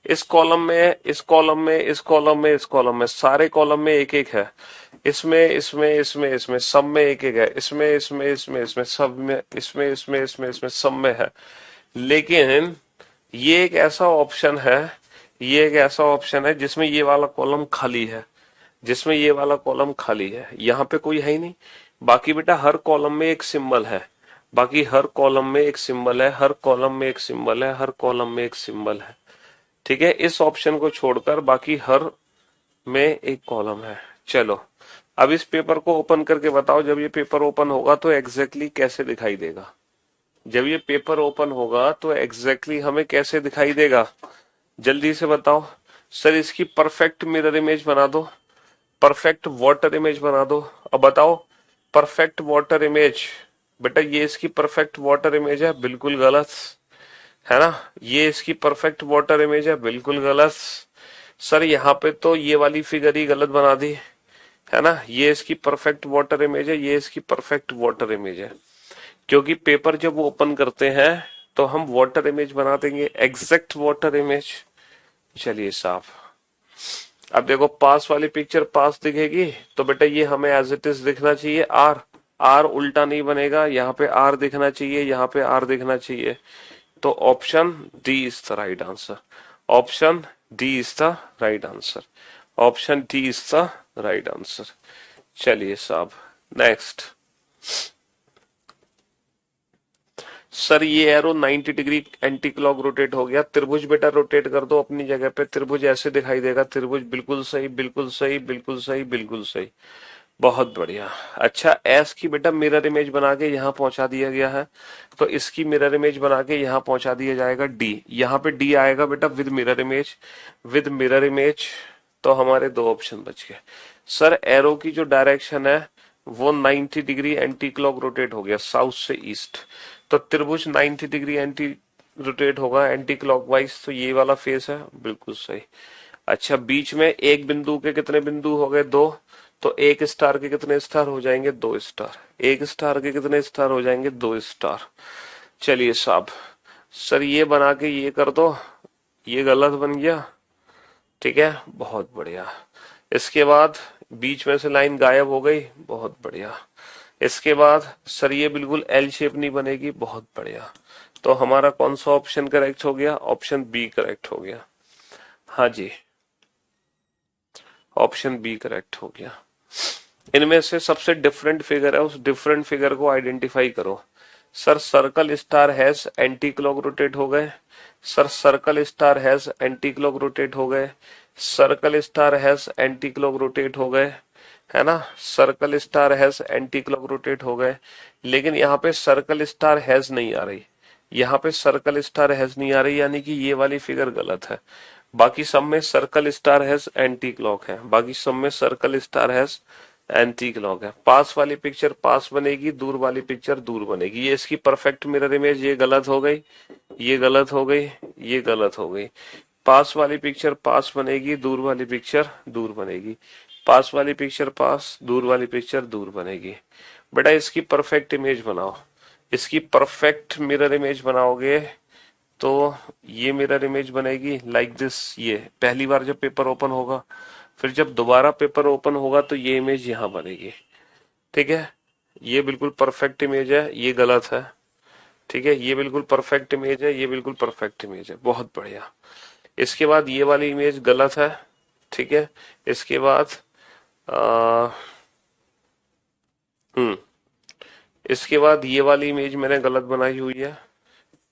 इस कॉलम में, इस कॉलम में, इस कॉलम में, इस कॉलम में, सारे कॉलम में एक एक है। इसमें इसमें इसमें इसमें सब में एक एक है। इसमें इसमें इसमें इसमें सब में, इसमें इसमें इसमें इसमें सब में है। लेकिन ये एक ऐसा ऑप्शन है, ये एक ऐसा ऑप्शन है जिसमें ये वाला कॉलम खाली है, जिसमें ये वाला कॉलम खाली है। यहाँ पे कोई है ही नहीं। बाकी बेटा हर कॉलम में एक सिंबल है, बाकी हर कॉलम में एक सिंबल है, हर कॉलम में एक सिंबल है, हर कॉलम में एक सिंबल है। ठीक है, इस ऑप्शन को छोड़कर बाकी हर में एक कॉलम है। चलो, अब इस पेपर को ओपन करके बताओ, जब ये पेपर ओपन होगा तो एग्जैक्टली कैसे दिखाई देगा। जब ये पेपर ओपन होगा तो एग्जैक्टली हमें कैसे दिखाई देगा, जल्दी से बताओ। सर इसकी परफेक्ट मिरर इमेज बना दो, परफेक्ट वाटर इमेज बना दो। अब बताओ, परफेक्ट वाटर इमेज, बेटा ये इसकी परफेक्ट वाटर इमेज है, बिल्कुल गलत है ना। ये इसकी परफेक्ट वाटर इमेज है, बिल्कुल गलत। सर यहाँ पे तो ये वाली फिगर ही गलत बना दी है ना। ये इसकी परफेक्ट वाटर इमेज है, ये इसकी परफेक्ट वाटर इमेज है। क्योंकि पेपर जब ओपन करते हैं तो हम वाटर इमेज बना देंगे, एग्जैक्ट वाटर इमेज। चलिए साहब, अब देखो पास वाली पिक्चर पास दिखेगी तो बेटा ये हमें एज इट इज दिखना चाहिए आर, आर उल्टा नहीं बनेगा, यहाँ पे आर दिखना चाहिए, यहाँ पे आर दिखना चाहिए। तो option D is the right answer, option D is the right answer, option D is the right answer. चलिए साहब, नेक्स्ट। सर ये arrow 90 degree anti clock rotate हो गया। त्रिभुज बेटा रोटेट कर दो अपनी जगह पे, त्रिभुज ऐसे दिखाई देगा, त्रिभुज बिल्कुल सही, बिल्कुल सही, बिल्कुल सही, बिल्कुल सही, बहुत बढ़िया। अच्छा, एस की बेटा मिरर इमेज बना के यहाँ पहुंचा दिया गया है, तो इसकी मिरर इमेज बना के यहाँ पहुंचा दिया जाएगा डी। यहाँ पे डी आएगा बेटा with mirror image, with mirror image. तो हमारे दो ऑप्शन बच गए। सर एरो की जो डायरेक्शन है वो 90 डिग्री एंटी क्लॉक रोटेट हो गया, साउथ से ईस्ट। तो त्रिभुज 90 डिग्री एंटी रोटेट होगा एंटी क्लॉकवाइज, तो ये वाला फेस है, बिल्कुल सही। अच्छा, बीच में एक बिंदु के कितने बिंदु हो गए, दो। तो एक स्टार के कितने स्टार हो जाएंगे, दो स्टार। एक स्टार के कितने स्टार हो जाएंगे, दो स्टार। चलिए साहब, सर ये बना के ये कर दो, ये गलत बन गया। ठीक है, बहुत बढ़िया। इसके बाद बीच में से लाइन गायब हो गई, बहुत बढ़िया। इसके बाद सर ये बिल्कुल एल शेप नहीं बनेगी, बहुत बढ़िया। तो हमारा कौन सा ऑप्शन करेक्ट हो गया, ऑप्शन बी करेक्ट हो गया। हाँ जी, ऑप्शन बी करेक्ट हो गया। इनमें से सबसे डिफरेंट फिगर है, उस डिफरेंट फिगर को आइडेंटिफाई करो। Sir circle star has anti clock rotate हो गए, sir circle star has anti clock rotate हो गए, circle star has anti clock rotate हो गए, है ना। Circle star has anti clock rotate हो गए। लेकिन यहाँ पे सर्कल स्टार हैज नहीं आ रही, यहाँ पे सर्कल स्टार हैज नहीं आ रही, यानी कि ये वाली फिगर गलत है। बाकी सब में circle star has anti clock है, बाकी सब में circle star has anti clock है। पास वाली पिक्चर पास बनेगी, दूर वाली पिक्चर दूर बनेगी। ये इसकी परफेक्ट मिरर इमेज, ये गलत हो गई, ये गलत हो गई, ये गलत हो गई। पास वाली पिक्चर पास बनेगी, दूर वाली पिक्चर दूर बनेगी। पास वाली पिक्चर पास, दूर वाली पिक्चर दूर बनेगी। बेटा इसकी परफेक्ट इमेज बनाओ, इसकी परफेक्ट मिरर इमेज बनाओगे तो ये मिरर इमेज बनेगी लाइक दिस। ये पहली बार जब पेपर ओपन होगा, फिर जब दोबारा पेपर ओपन होगा तो ये इमेज यहां बनेगी। ठीक है, ये बिल्कुल परफेक्ट इमेज है, ये गलत है। ठीक है, ये बिल्कुल परफेक्ट इमेज है, ये बिल्कुल परफेक्ट इमेज है, बहुत बढ़िया। इसके बाद ये वाली इमेज गलत है। ठीक है, इसके बाद आ, इसके बाद ये वाली इमेज मैंने गलत बनाई हुई है,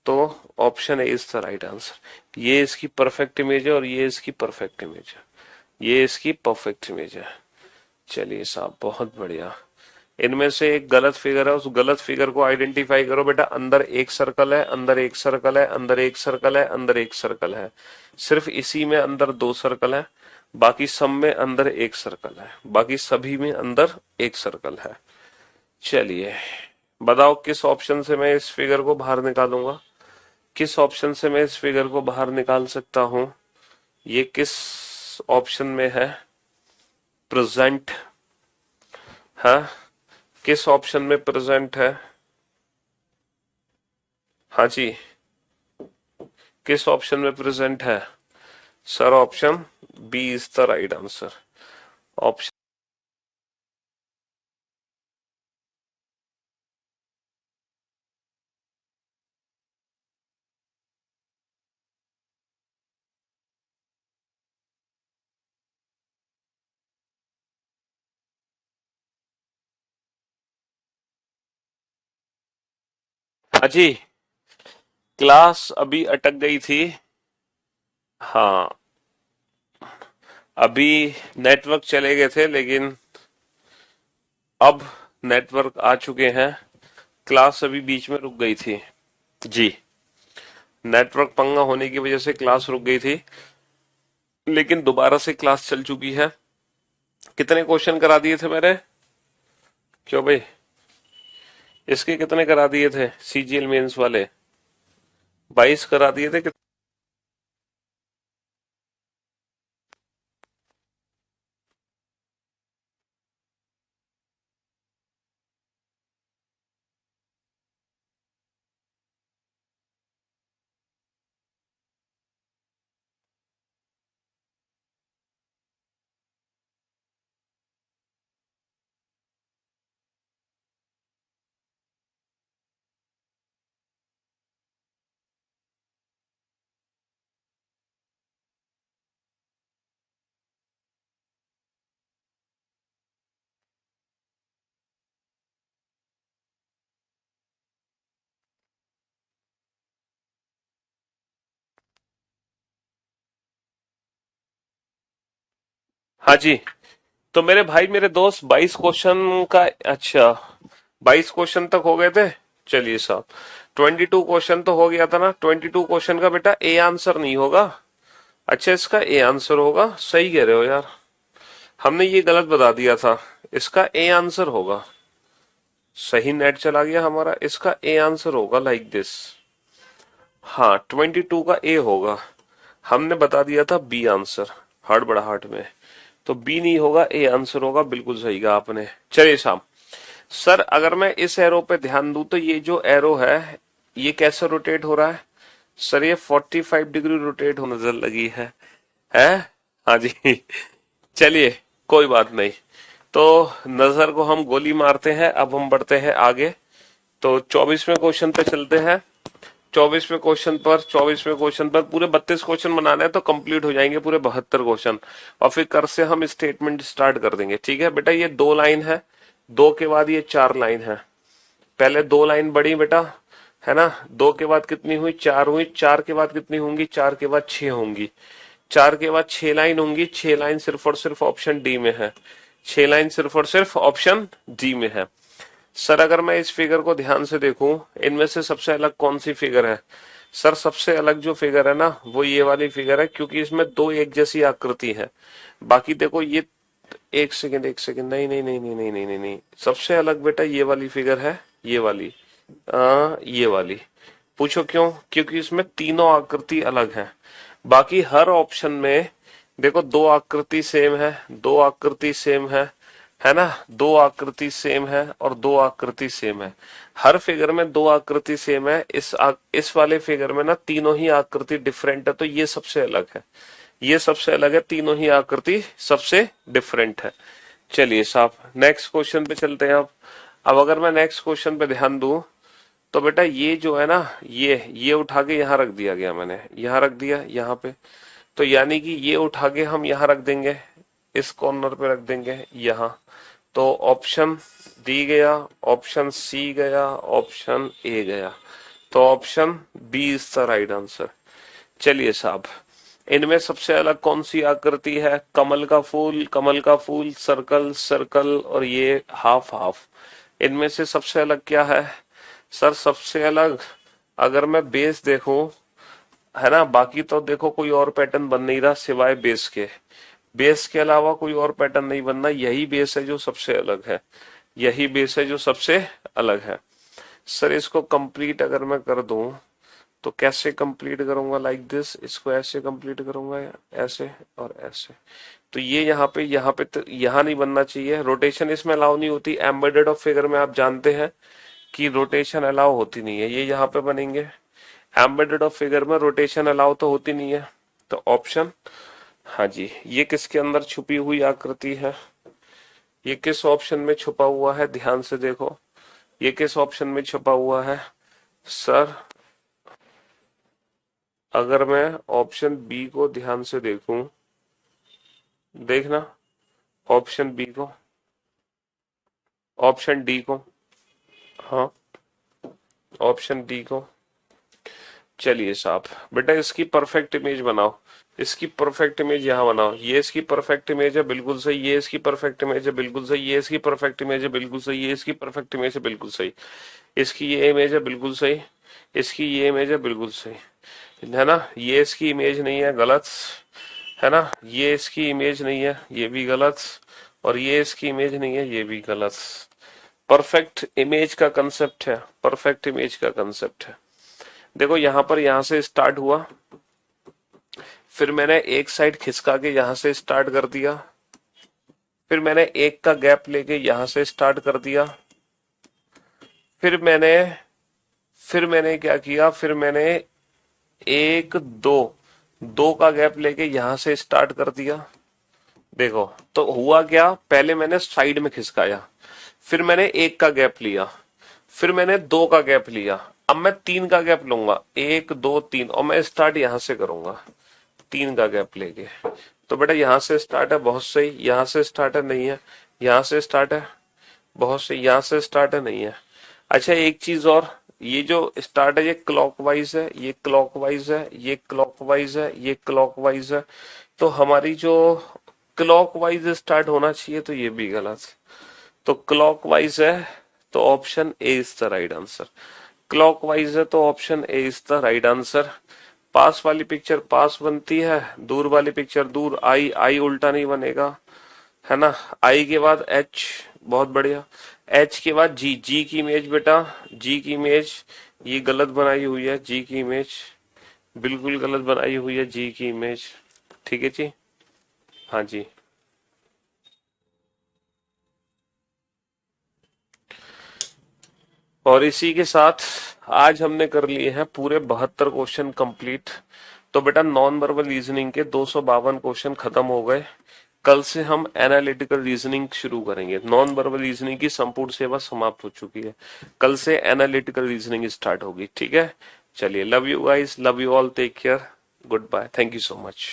तो option A is the right answer. ये इसकी परफेक्ट इमेज है और ये इसकी परफेक्ट इमेज है, ये इसकी परफेक्ट इमेज है। चलिए साहब, बहुत बढ़िया। इनमें से एक गलत फिगर है, उस गलत फिगर को आइडेंटिफाई करो बेटा। अंदर एक सर्कल है, अंदर एक सर्कल है, अंदर एक सर्कल है, अंदर एक सर्कल है। सिर्फ इसी में अंदर दो सर्कल है, बाकी सब में अंदर एक सर्कल है, बाकी सभी में अंदर एक सर्कल है। चलिए बताओ किस ऑप्शन से मैं इस फिगर को बाहर निकालूंगा, किस ऑप्शन से मैं इस फिगर को बाहर निकाल सकता हूं। ये किस ऑप्शन में है? प्रेजेंट है, किस ऑप्शन में प्रेजेंट है? हाँ जी, किस ऑप्शन में प्रेजेंट है? Sir option B is the right answer. Option, हाँ जी, क्लास अभी अटक गई थी। हाँ, अभी नेटवर्क चले गए थे, लेकिन अब नेटवर्क आ चुके हैं। क्लास अभी बीच में रुक गई थी जी, नेटवर्क पंगा होने की वजह से क्लास रुक गई थी, लेकिन दोबारा से क्लास चल चुकी है। कितने क्वेश्चन करा दिए थे मैंने? क्यों भाई, इसके कितने करा दिए थे सीजीएल मेंस वाले? 22 करा दिए थे। हाँ जी, तो मेरे भाई मेरे दोस्त 22 क्वेश्चन का, अच्छा 22 क्वेश्चन तक हो गए थे। चलिए साहब, 22 क्वेश्चन तो हो गया था ना। 22 क्वेश्चन का बेटा ए आंसर नहीं होगा। अच्छा, इसका ए आंसर होगा, सही कह रहे हो यार, हमने ये गलत बता दिया था। इसका ए आंसर होगा, सही नेट चला गया हमारा। इसका ए आंसर होगा लाइक दिस। हाँ, 22 का ए होगा, हमने बता दिया था बी आंसर हड़बड़ाहट में। तो बी नहीं होगा, ए आंसर होगा, बिल्कुल सही कहा आपने। चलिए साहब, सर अगर मैं इस एरो पे ध्यान दूं तो ये जो एरो है ये कैसे रोटेट हो रहा है? सर ये 45 डिग्री रोटेट होने नजर लगी है? हाँ जी। चलिए कोई बात नहीं, तो नजर को हम गोली मारते हैं। अब हम बढ़ते हैं आगे, तो 24वें क्वेश्चन पे चलते हैं। 24वें क्वेश्चन पर पूरे 32 क्वेश्चन बनाने हैं, तो कंप्लीट हो जाएंगे पूरे 72 क्वेश्चन, और फिर कर से हम स्टेटमेंट स्टार्ट कर देंगे। ठीक है बेटा, ये 2 लाइन है, 2 के बाद ये 4 लाइन है। पहले 2 लाइन बढ़ी बेटा, है ना? 2 के बाद कितनी हुई? 4 हुई। 4 के बाद कितनी होंगी? 4 के बाद 6 होंगी। 4 के बाद 6 लाइन होंगी। 6 लाइन सिर्फ और सिर्फ ऑप्शन डी में है। 6 लाइन सिर्फ और सिर्फ ऑप्शन डी में है। सर अगर मैं इस फिगर को ध्यान से देखूं, इनमें से सबसे अलग कौन सी फिगर है? सर सबसे अलग जो फिगर है ना, वो ये वाली फिगर है, क्योंकि इसमें 2 एक जैसी आकृति है। बाकी देखो ये, एक सेकंड एक सेकंड, नहीं नहीं नहीं नहीं नहीं नहीं नहीं नहीं, सबसे अलग बेटा ये वाली फिगर है, ये वाली, ये वाली। पूछो क्यों? क्योंकि इसमें तीनों आकृति अलग है। बाकी हर ऑप्शन में देखो 2 आकृति सेम है, 2 आकृति सेम है ना? 2 आकृति सेम है और 2 आकृति सेम है। हर फिगर में 2 आकृति सेम है। इस वाले फिगर में ना तीनों ही आकृति डिफरेंट है, तो ये सबसे अलग है, ये सबसे अलग है, तीनों ही आकृति सबसे डिफरेंट है। चलिए साहब, नेक्स्ट क्वेश्चन पे चलते हैं। अब अगर मैं नेक्स्ट क्वेश्चन पे ध्यान दूं, तो बेटा ये जो है ना, ये उठा के यहां रख दिया गया, मैंने यहां रख दिया, यहां पे। तो यानी कि ये उठा के हम यहां रख देंगे, इस कॉर्नर पे रख देंगे यहां। तो ऑप्शन डी गया, ऑप्शन सी गया, ऑप्शन ए गया, तो option B is the right answer. चलिए साहब, इनमें सबसे अलग कौन सी आकृति है? कमल का फूल, कमल का फूल, सर्कल सर्कल, और ये हाफ हाफ। इनमें से सबसे अलग क्या है? सर सबसे अलग, अगर मैं बेस देखूं, है ना, बाकी तो देखो कोई और पैटर्न बन नहीं रहा सिवाय बेस के। बेस के अलावा कोई और पैटर्न नहीं बनना, यही बेस है जो सबसे अलग है, यही बेस है जो सबसे अलग है। सर इसको कंप्लीट अगर मैं कर दूं तो कैसे कंप्लीट करूंगा? लाइक दिस, इसको ऐसे कंप्लीट करूंगा, ऐसे और ऐसे। तो ये यहाँ पे तो यहाँ नहीं बनना चाहिए, रोटेशन इसमें अलाउ नहीं होती। एम्बेडेड ऑफ फिगर में आप जानते हैं कि रोटेशन अलाउ होती नहीं है, ये यहाँ पे बनेंगे। एम्बेडेड ऑफ फिगर में रोटेशन अलाउ तो होती नहीं है, तो ऑप्शन, हाँ जी, ये किसके अंदर छुपी हुई आकृति है? ये किस ऑप्शन में छुपा हुआ है? ध्यान से देखो, ये किस ऑप्शन में छुपा हुआ है? सर अगर मैं ऑप्शन बी को ध्यान से देखूं, देखना, ऑप्शन बी को, ऑप्शन डी को, हाँ ऑप्शन डी को। चलिए साहब, बेटा इसकी परफेक्ट इमेज बनाओ, इसकी परफेक्ट इमेज यहाँ बनाओ। ये इसकी परफेक्ट इमेज है, बिल्कुल सही। ये इसकी परफेक्ट इमेज है, बिल्कुल सही। ये इसकी परफेक्ट इमेज है, बिल्कुल सही। ये इसकी परफेक्ट इमेज है, बिल्कुल सही। इसकी ये इमेज है, बिल्कुल सही। इसकी ये इमेज है, बिल्कुल सही, है ना। ये इसकी इमेज नहीं है, गलत, है ना। ये इसकी इमेज नहीं है, ये भी गलत। और ये इसकी इमेज नहीं है, ये भी गलत। परफेक्ट इमेज का कंसेप्ट है, परफेक्ट इमेज का कंसेप्ट है। देखो यहां पर, यहां से स्टार्ट हुआ, फिर मैंने एक साइड खिसका के यहां से स्टार्ट कर दिया, फिर मैंने एक का गैप लेके यहां से स्टार्ट कर दिया, फिर मैंने क्या किया, फिर मैंने एक दो, दो का गैप लेके यहां से स्टार्ट कर दिया। देखो तो हुआ क्या, पहले मैंने साइड में खिसकाया, फिर मैंने एक का गैप लिया, फिर मैंने दो का गैप लिया, अब मैं तीन का गैप लूंगा, एक दो तीन, और मैं स्टार्ट यहां से करूंगा तीन का गैप लेके। तो बेटा यहां से स्टार्ट है, बहुत सही। यहां से स्टार्ट है, नहीं है। यहां से स्टार्ट है, बहुत सही। यहां से स्टार्ट है, नहीं है। अच्छा एक चीज और, ये जो स्टार्ट है ये क्लॉकवाइज है, ये क्लॉकवाइज है, ये क्लॉकवाइज है, ये क्लॉकवाइज है। तो हमारी जो क्लॉकवाइज स्टार्ट होना चाहिए, तो ये भी गलत। तो क्लॉकवाइज है, तो option A is the right answer. Clockwise है तो option A is the right answer. पास वाली पिक्चर पास बनती है, दूर वाली पिक्चर दूर। आई, आई उल्टा नहीं बनेगा, है ना। आई के बाद एच, बहुत बढ़िया। एच के बाद जी, जी की इमेज बेटा, जी की इमेज ये गलत बनाई हुई है, जी की इमेज बिल्कुल गलत बनाई हुई है, जी की इमेज। ठीक है जी, हाँ जी। और इसी के साथ आज हमने कर लिए हैं पूरे 72 क्वेश्चन कंप्लीट। तो बेटा नॉन वर्बल रीजनिंग के 252 क्वेश्चन खत्म हो गए। कल से हम एनालिटिकल रीजनिंग शुरू करेंगे। नॉन वर्बल रीजनिंग की संपूर्ण सेवा समाप्त हो चुकी है, कल से एनालिटिकल रीजनिंग स्टार्ट होगी। ठीक है, चलिए, love you guys, love you all, take care, good bye, thank you so much.